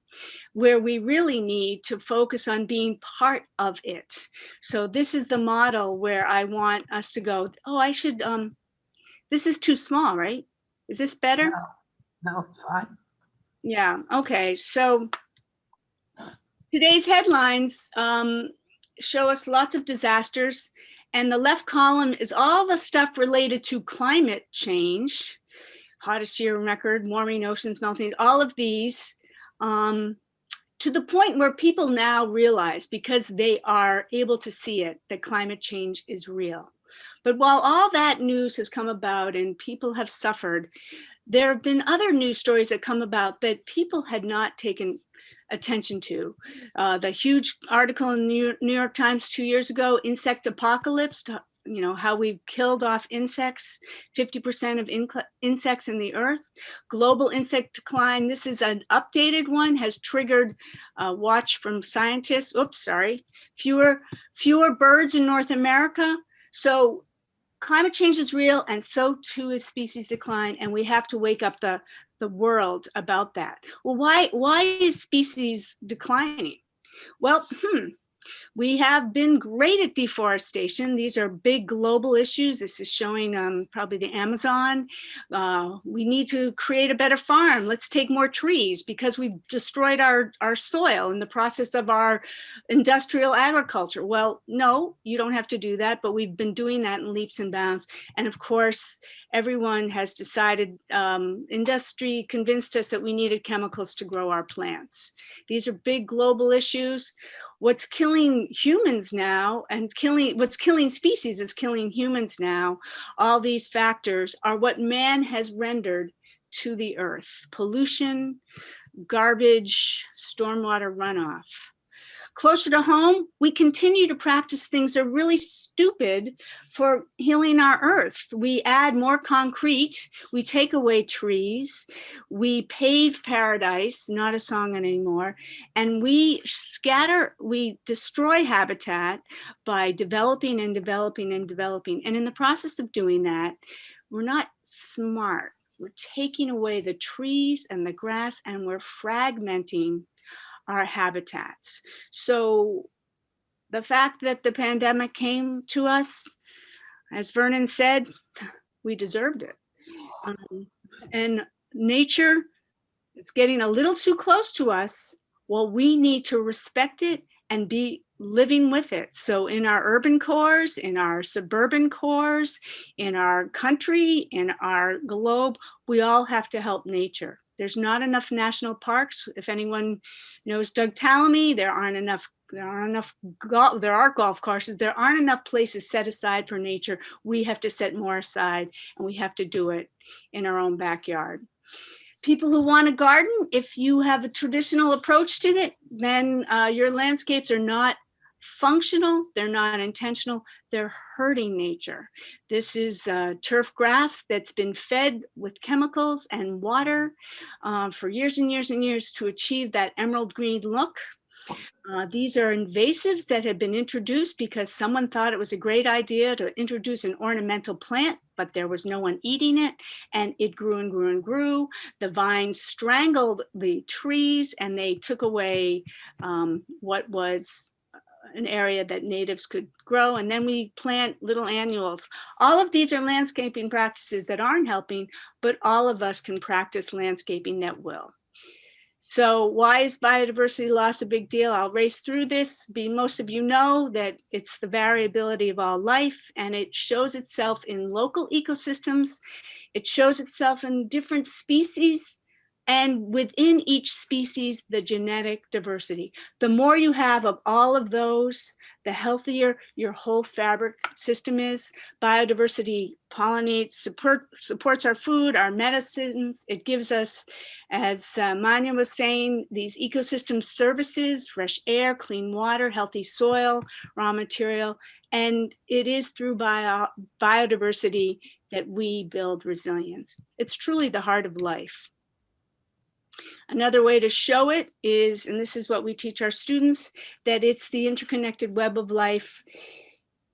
where we really need to focus on being part of it. So this is the model where I want us to go, oh, I should, this is too small, right? Is this better? No, fine. Yeah, okay. So today's headlines show us lots of disasters. And the left column is all the stuff related to climate change, hottest year record, warming oceans melting, all of these, to the point where people now realize, because they are able to see it, that climate change is real. But while all that news has come about and people have suffered, there have been other news stories that come about that people had not taken attention to. The huge article in the New York Times 2 years ago, Insect Apocalypse, you know, how we've killed off insects, 50% of insects in the earth. Global insect decline, this is an updated one, has triggered a watch from scientists. Oops, sorry. Fewer birds in North America. So climate change is real, and so too is species decline, and we have to wake up the world about that. Well, why is species declining? Well, we have been great at deforestation. These are big global issues. This is showing probably the Amazon. We need to create a better farm. Let's take more trees because we've destroyed our soil in the process of our industrial agriculture. Well, no, you don't have to do that, but we've been doing that in leaps and bounds. And of course, everyone has decided, industry convinced us that we needed chemicals to grow our plants. These are big global issues. What's killing humans now and what's killing species is killing humans now. All these factors are what man has rendered to the earth: pollution, garbage, stormwater runoff. Closer to home, we continue to practice things that are really stupid for healing our earth. We add more concrete, we take away trees, we pave paradise, not a song anymore, and we destroy habitat by developing and developing and developing. And in the process of doing that, we're not smart. We're taking away the trees and the grass, and we're fragmenting our habitats. So the fact that the pandemic came to us, as Vernon said, we deserved it. And nature is getting a little too close to us. Well, we need to respect it and be living with it. So in our urban cores, in our suburban cores, in our country, in our globe, we all have to help nature. There's not enough national parks. If anyone knows Doug Tallamy, there are golf courses. There aren't enough places set aside for nature. We have to set more aside, and we have to do it in our own backyard. People who want a garden, if you have a traditional approach to it, then your landscapes are not functional, they're not intentional, they're hurting nature. This is turf grass that's been fed with chemicals and water for years and years and years to achieve that emerald green look. These are invasives that have been introduced because someone thought it was a great idea to introduce an ornamental plant, but there was no one eating it, and it grew and grew and grew. The vines strangled the trees, and they took away what was an area that natives could grow, and then we plant little annuals. All of these are landscaping practices that aren't helping, but all of us can practice landscaping that will. So why is biodiversity loss a big deal? I'll race through this. Most of you know that it's the variability of all life, and it shows itself in local ecosystems. It shows itself in different species, and within each species, the genetic diversity. The more you have of all of those, the healthier your whole fabric system is. Biodiversity pollinates, supports our food, our medicines. It gives us, as Manya was saying, these ecosystem services: fresh air, clean water, healthy soil, raw material. And it is through biodiversity that we build resilience. It's truly the heart of life. Another way to show it is, and this is what we teach our students, that it's the interconnected web of life.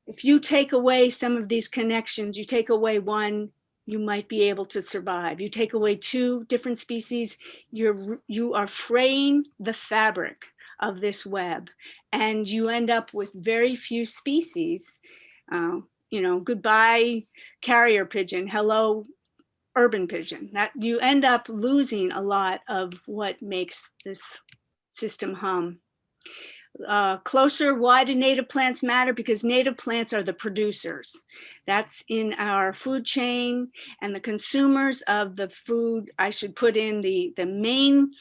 If you take away some of these connections, you take away one, you might be able to survive. You take away two different species, you are fraying the fabric of this web, and you end up with very few species. Goodbye carrier pigeon, hello urban pigeon. That you end up losing a lot of what makes this system hum. Closer, why do native plants matter? Because native plants are the producers. That's in our food chain, and the consumers of the food. I should put in the main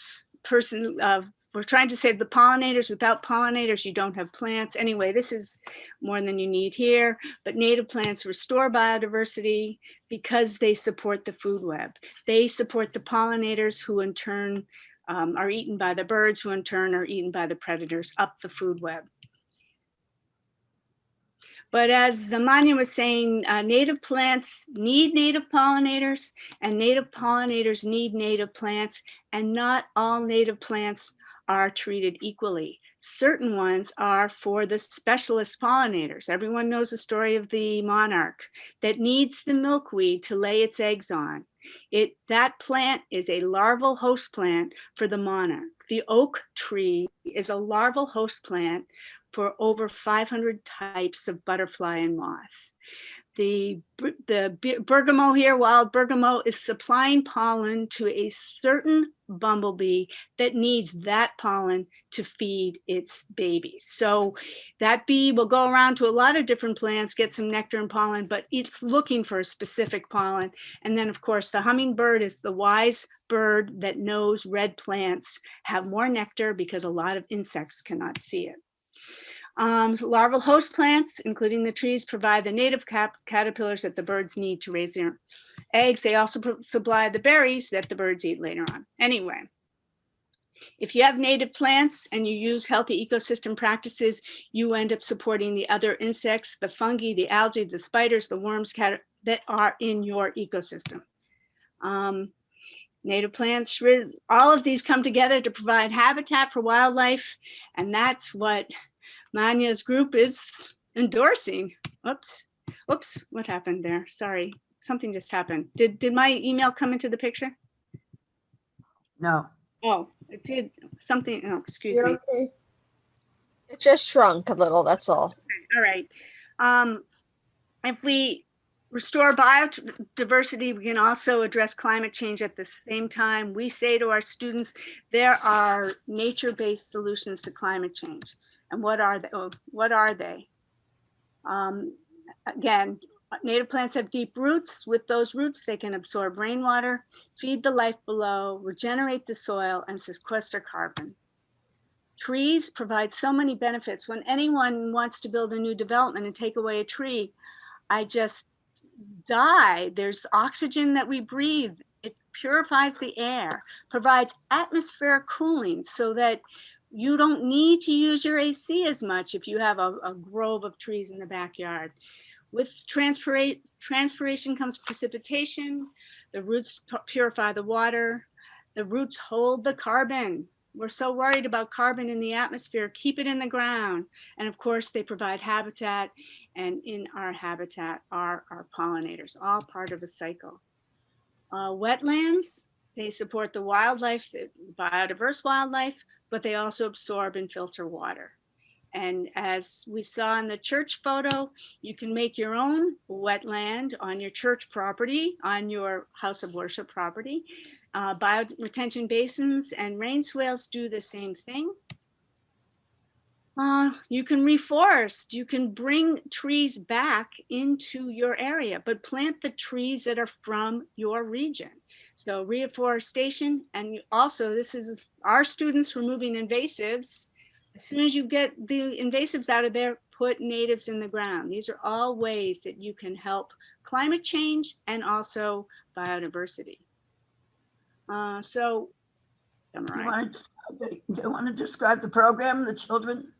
person of, we're trying to save the pollinators. Without pollinators, you don't have plants. Anyway, this is more than you need here, but native plants restore biodiversity because they support the food web. They support the pollinators, who in turn are eaten by the birds, who in turn are eaten by the predators up the food web. But as Zamania was saying, native plants need native pollinators, and native pollinators need native plants, and not all native plants are treated equally. Certain ones are for the specialist pollinators. Everyone knows the story of the monarch that needs the milkweed to lay its eggs on. That plant is a larval host plant for the monarch. The oak tree is a larval host plant for over 500 types of butterfly and moth. The bergamot here, wild bergamot, is supplying pollen to a certain bumblebee that needs that pollen to feed its babies. So that bee will go around to a lot of different plants, get some nectar and pollen, but it's looking for a specific pollen. And then of course, the hummingbird is the wise bird that knows red plants have more nectar because a lot of insects cannot see it. Larval host plants, including the trees, provide the native caterpillars that the birds need to raise their eggs. They also supply the berries that the birds eat later on. Anyway, if you have native plants and you use healthy ecosystem practices, you end up supporting the other insects, the fungi, the algae, the spiders, the worms that are in your ecosystem. Native plants, all of these come together to provide habitat for wildlife, and that's what Manya's group is endorsing. Oops, what happened there? Sorry, something just happened. Did my email come into the picture? No. Oh, it did something, oh, excuse me. Okay. It just shrunk a little, that's all. All right. If we restore biodiversity, we can also address climate change at the same time. We say to our students, there are nature-based solutions to climate change. And what are they? Again, native plants have deep roots. With those roots, they can absorb rainwater, feed the life below, regenerate the soil, and sequester carbon. Trees provide so many benefits. When anyone wants to build a new development and take away a tree, I just die. There's oxygen that we breathe. It purifies the air, provides atmospheric cooling so that you don't need to use your AC as much if you have a grove of trees in the backyard. With transpiration comes precipitation. The roots purify the water. The roots hold the carbon. We're so worried about carbon in the atmosphere. Keep it in the ground. And of course, they provide habitat. And in our habitat are our pollinators, all part of a cycle. Wetlands, they support the wildlife, the biodiverse wildlife, but they also absorb and filter water. And as we saw in the church photo, you can make your own wetland on your church property, on your house of worship property. Bioretention basins and rain swales do the same thing. You can reforest, you can bring trees back into your area, but plant the trees that are from your region. So reforestation, and also this is our students removing invasives. As soon as you get the invasives out of there, put natives in the ground. These are all ways that you can help climate change and also biodiversity. So, summarize. Do you want to describe the program, the children?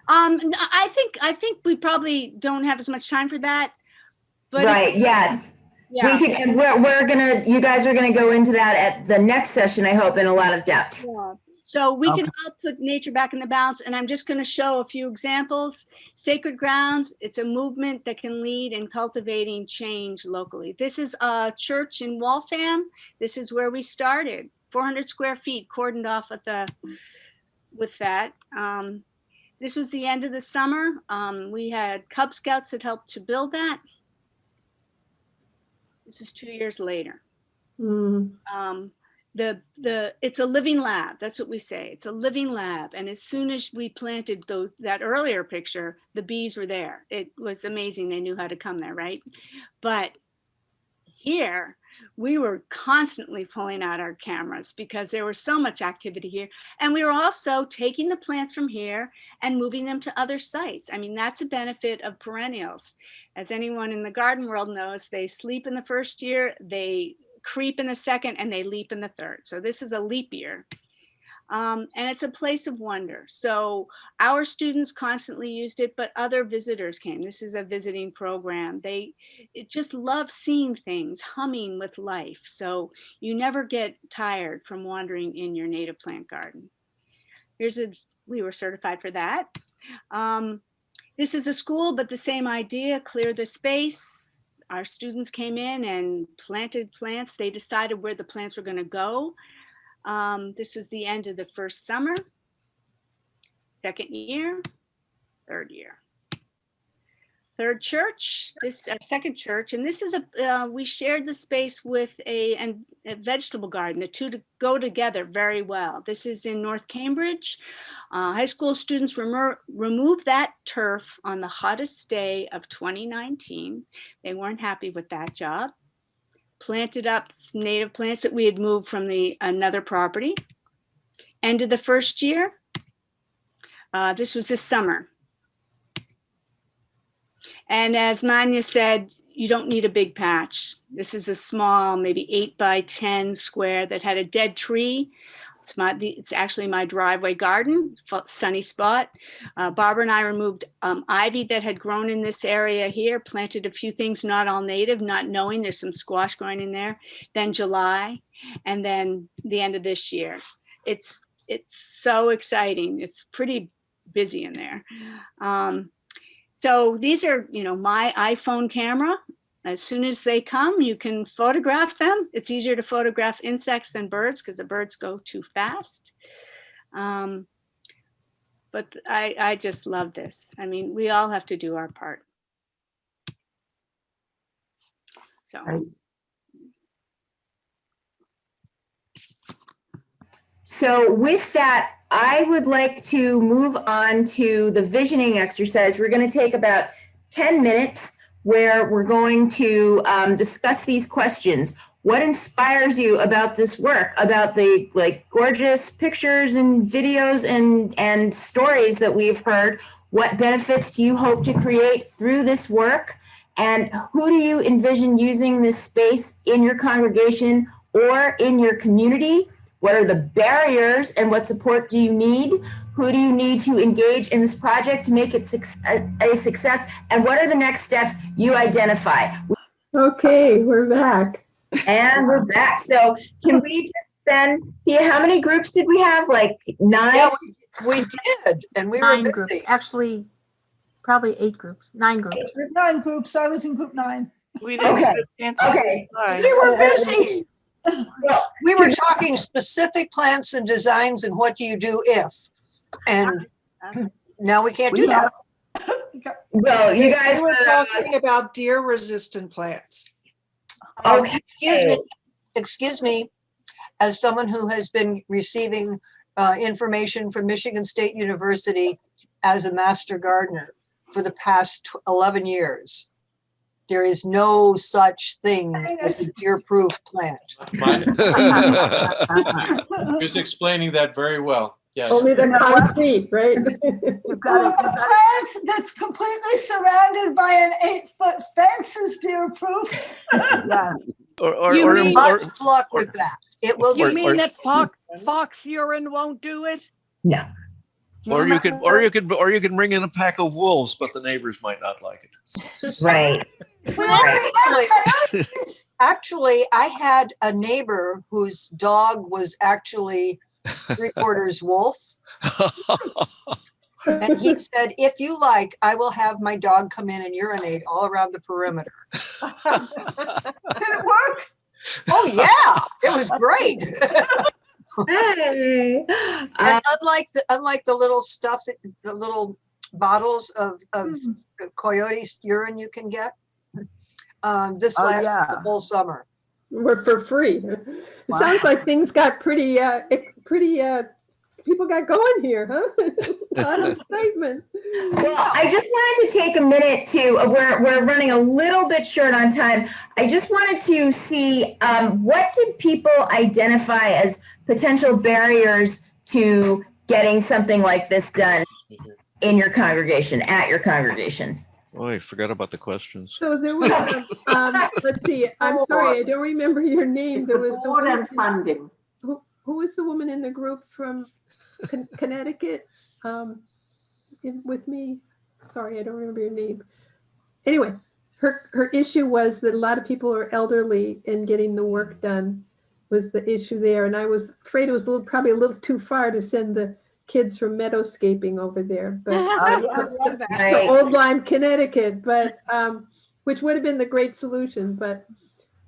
I think we probably don't have as much time for that. But right, yeah. Yeah. We can, and we're gonna, you guys are gonna go into that at the next session, I hope, in a lot of depth. Yeah. So we can all put nature back in the balance, and I'm just going to show a few examples. Sacred Grounds, it's a movement that can lead in cultivating change locally. This is a church in Waltham. This is where we started, 400 square feet cordoned off at with that. This was the end of the summer. We had Cub Scouts that helped to build that. This is 2 years later. It's a living lab. That's what we say. It's a living lab. And as soon as we planted that earlier picture, the bees were there. It was amazing. They knew how to come there, right? But here, we were constantly pulling out our cameras because there was so much activity here. And we were also taking the plants from here and moving them to other sites. I mean, that's a benefit of perennials. As anyone in the garden world knows, they sleep in the first year, they creep in the second, and they leap in the third. So this is a leap year. And it's a place of wonder. So our students constantly used it, but other visitors came. This is a visiting program. They just love seeing things humming with life. So you never get tired from wandering in your native plant garden. Here's a we were certified for that. This is a school, but the same idea, clear the space. Our students came in and planted plants. They decided where the plants were going to go. This is the end of the first summer, second year, third year. Third church, this our second church, and this is we shared the space with a vegetable garden. The two go together very well. This is in North Cambridge. High school students removed that turf on the hottest day of 2019. They weren't happy with that job. Planted up native plants that we had moved from another property. End of the first year. This was this summer. And as Manya said, you don't need a big patch. This is a small, maybe 8 by 10 square that had a dead tree. It's actually my driveway garden, sunny spot. Barbara and I removed ivy that had grown in this area here, planted a few things, not all native, not knowing there's some squash growing in there. Then July, and then the end of this year. It's so exciting. It's pretty busy in there. So these are, my iPhone camera. As soon as they come, you can photograph them. It's easier to photograph insects than birds because the birds go too fast. But I just love this. I mean, we all have to do our part. So. Right. So with that, I would like to move on to the visioning exercise. We're going to take about 10 minutes where we're going to discuss these questions. What inspires you about this work, about the gorgeous pictures and videos and stories that we've heard? What benefits do you hope to create through this work? And who do you envision using this space in your congregation or in your community? What are the barriers and what support do you need? Who do you need to engage in this project to make it a success? And what are the next steps you identify? Okay, we're back. And we're back. So can we just spend, how many groups did we have? Like 9? Yeah, we did, and we 9 were groups. busy. Actually, probably 8 groups, 9 groups. 9 groups. I was in group 9. We didn't Okay. get a chance to Okay. say We were busy. Well, We were talking specific plants and designs and what do you do if? And now we can't do that. well, you guys We were were talking about deer-resistant plants. okay. Excuse me, as someone who has been receiving information from Michigan State University as a master gardener for the past 11 years, there is no such thing as a deer-proof plant. He was explaining that very well. Yes. Only the concrete, right? Well, a plant that's completely surrounded by an 8-foot fence is deer-proofed. Yeah. Much luck with that. It will You be. mean that fox urine won't do it? No. Or you can bring in a pack of wolves, but the neighbors might not like it. Right. Actually, I had a neighbor whose dog was actually 3/4 wolf. And he said, if you like, I will have my dog come in and urinate all around the perimeter. Did it work? Oh yeah, it was great. Hey. And unlike the little stuff, the little bottles of coyote urine you can get, this lasted the whole summer. We're for free. It sounds like things got pretty, people got going here, huh? A lot of excitement. Well, I just wanted to take a minute to, we're running a little bit short on time. I just wanted to see what did people identify as potential barriers to getting something like this done in your congregation, at your congregation? Oh, I forgot about the questions. So there was, let's see, I'm sorry, I don't remember your name. There was Support and funding. Who was the woman in the group from Connecticut with me? Sorry, I don't remember your name. Anyway, her issue was that a lot of people are elderly and getting the work done was the issue there. And I was afraid it was probably a little too far to send the kids from Meadowscaping over there, but yeah. to Old Lyme, Connecticut, but which would have been the great solution. But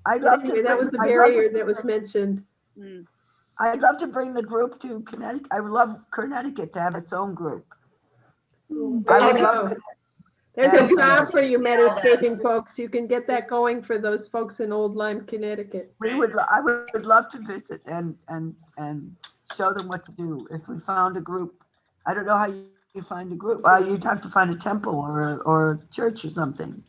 anyway, that was the barrier that was mentioned. I'd love to bring the group to Connecticut. I would love Connecticut to have its own group. I would love. There's a job for you Meadowscaping folks. You can get that going for those folks in Old Lyme, Connecticut. I would love to visit and show them what to do if we found a group. I don't know how you find a group. You'd have to find a temple or a church or something.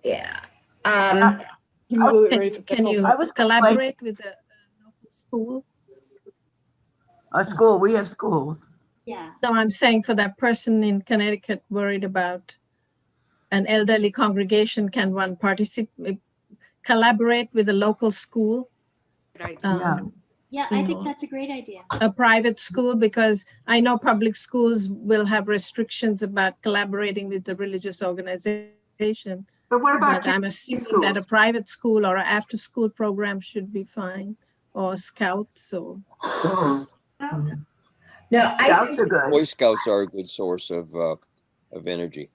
Yeah. Can you collaborate with a local school? A school, we have schools. Yeah. So I'm saying for that person in Connecticut worried about an elderly congregation, can one collaborate with a local school? Yeah, I think that's a great idea. A private school, because I know public schools will have restrictions about collaborating with the religious organization. But what about I'm assuming that a private school or an after-school program should be fine, or scouts or. No, Scouts are good. Boy Scouts are a good source of energy.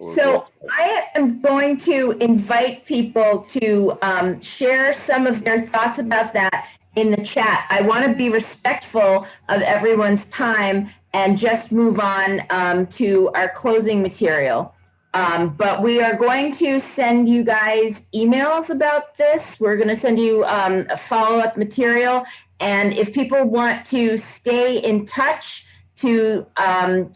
So I am going to invite people to share some of their thoughts about that in the chat. I want to be respectful of everyone's time and just move on to our closing material. But we are going to send you guys emails about this. We're going to send you a follow-up material. And if people want to stay in touch to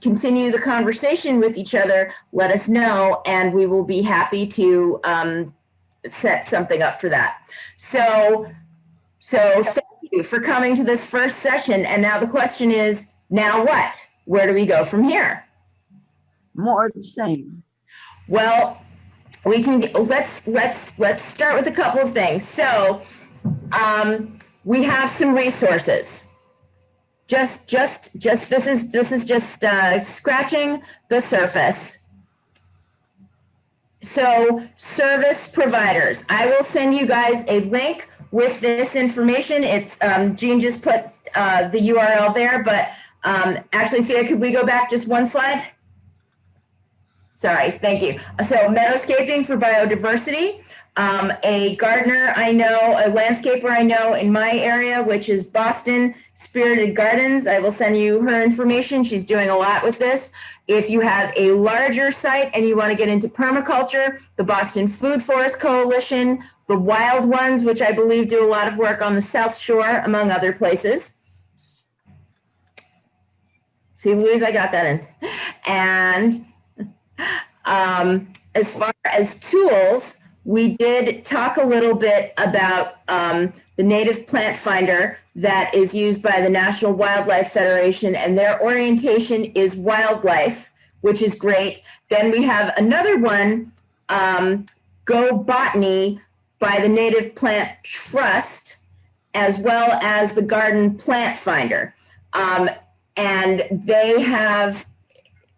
continue the conversation with each other, let us know, and we will be happy to set something up for that. So thank you for coming to this first session. And now the question is, now what? Where do we go from here? More of the same. Well, we can let's start with a couple of things. So we have some resources. Just this is just scratching the surface. So service providers, I will send you guys a link with this information. It's Jean just put the URL there, but actually, Thea, could we go back just one slide? Sorry, thank you. So Meadowscaping for Biodiversity, a gardener I know, a landscaper I know in my area, which is Boston Spirited Gardens. I will send you her information. She's doing a lot with this. If you have a larger site and you want to get into permaculture, the Boston Food Forest Coalition, the Wild Ones, which I believe do a lot of work on the South Shore, among other places. See, Louise, I got that in. And as far as tools, we did talk a little bit about the native plant finder that is used by the National Wildlife Federation, and their orientation is wildlife, which is great. Then we have another one, Go Botany, by the Native Plant Trust, as well as the Garden Plant Finder. And they have,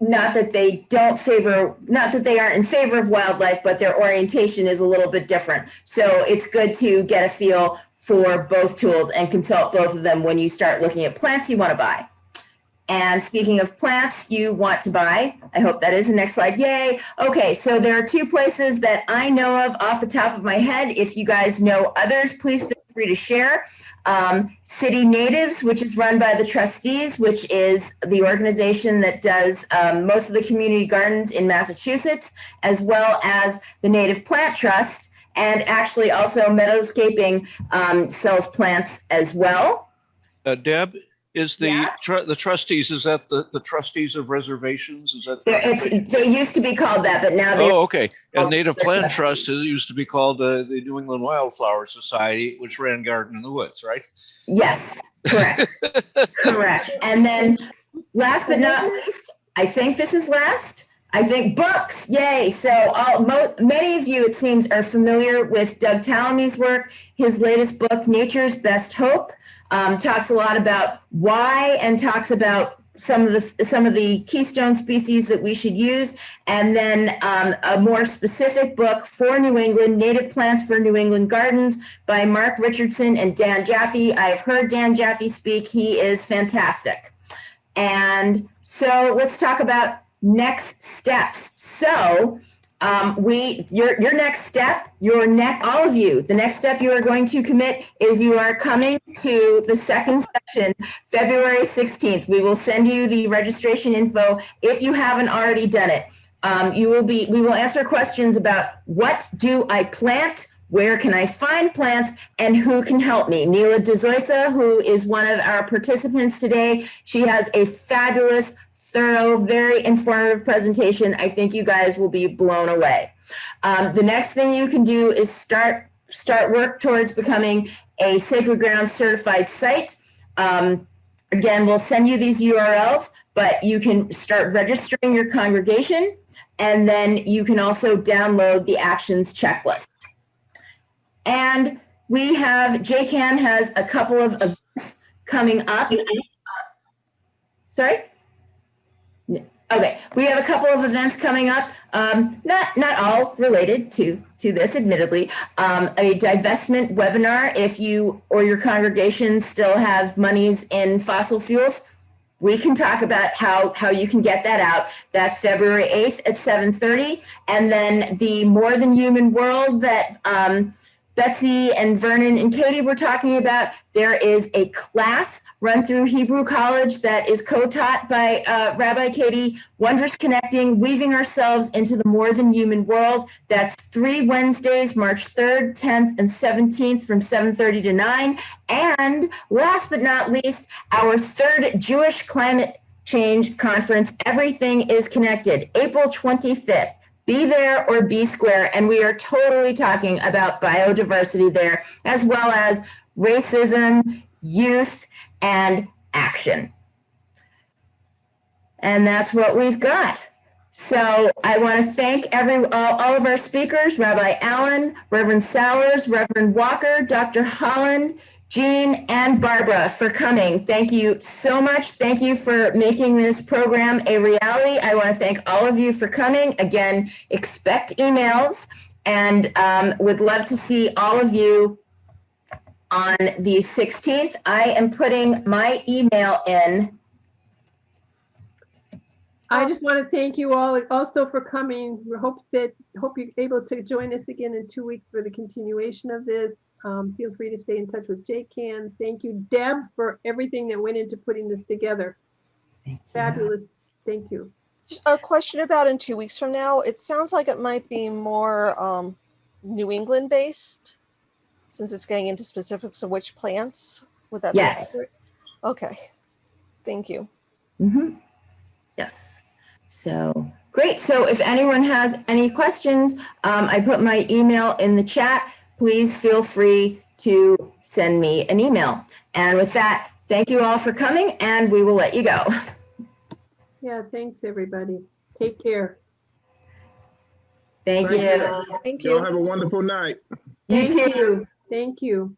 not that they aren't in favor of wildlife, but their orientation is a little bit different. So it's good to get a feel for both tools and consult both of them when you start looking at plants you want to buy. And speaking of plants you want to buy, I hope that is the next slide. Yay. Okay, so there are two places that I know of off the top of my head. If you guys know others, please feel free to share. City Natives, which is run by the trustees, which is the organization that does most of the community gardens in Massachusetts, as well as the Native Plant Trust, and actually also Meadowscaping sells plants as well. Deb, is the trustees, is that the trustees of reservations? Is that they used to be called that, but now they okay. And Native Plant Trust used to be called the New England Wildflower Society, which ran Garden in the Woods, right? Yes, correct. Correct. And then last but not least, I think this is last, I think books, yay. So many of you, it seems, are familiar with Doug Tallamy's work. His latest book, Nature's Best Hope, talks a lot about why and talks about some of the keystone species that we should use, and then a more specific book for New England, Native Plants for New England Gardens by Mark Richardson and Dan Jaffe. I've heard Dan Jaffe speak. He is fantastic. And so let's talk about next steps. So your next step, all of you, the next step you are going to commit is you are coming to the second session, February 16th. We will send you the registration info if you haven't already done it. We will answer questions about what do I plant, where can I find plants, and who can help me. Neela DeZoysa, who is one of our participants today, she has a fabulous, thorough, very informative presentation. I think you guys will be blown away. The next thing you can do is start work towards becoming a Sacred Ground certified site. Again, we'll send you these URLs, but you can start registering your congregation, and then you can also download the actions checklist. And we have, JCAN has a couple of events coming up. Sorry? Okay, we have a couple of events coming up, not all related to this, admittedly. A divestment webinar, if you or your congregation still have monies in fossil fuels, we can talk about how you can get that out. That's February 8th at 7:30. And then the More Than Human World that Betsy and Vernon and Katie were talking about, there is a class run through Hebrew College that is co-taught by Rabbi Katie, Wondrous Connecting, Weaving Ourselves into the More Than Human World. That's 3 Wednesdays, March 3rd, 10th, and 17th from 7:30 to 9. And last but not least, our 3rd Jewish Climate Change Conference, Everything is Connected, April 25th. Be there or be square, and we are totally talking about biodiversity there, as well as racism, youth, and action. And that's what we've got. So I want to thank all of our speakers, Rabbi Allen, Reverend Sowers, Reverend Walker, Dr. Holland, Jean, and Barbara for coming. Thank you so much. Thank you for making this program a reality. I want to thank all of you for coming. Again, expect emails, and would love to see all of you on the 16th. I am putting my email in. I just want to thank you all also for coming. We hope you're able to join us again in 2 weeks for the continuation of this. Feel free to stay in touch with JCAN. Thank you, Deb, for everything that went into putting this together. Fabulous. Thank you. A question about in 2 weeks from now. It sounds like it might be more New England based, since it's getting into specifics of which plants. Would that be accurate? Okay. Thank you. Mm-hmm. Yes. So great. So if anyone has any questions, I put my email in the chat. Please feel free to send me an email. And with that, thank you all for coming, and we will let you go. Yeah, thanks everybody. Take care. Thank you. Thank you. Y'all have a wonderful night. You too. Thank you.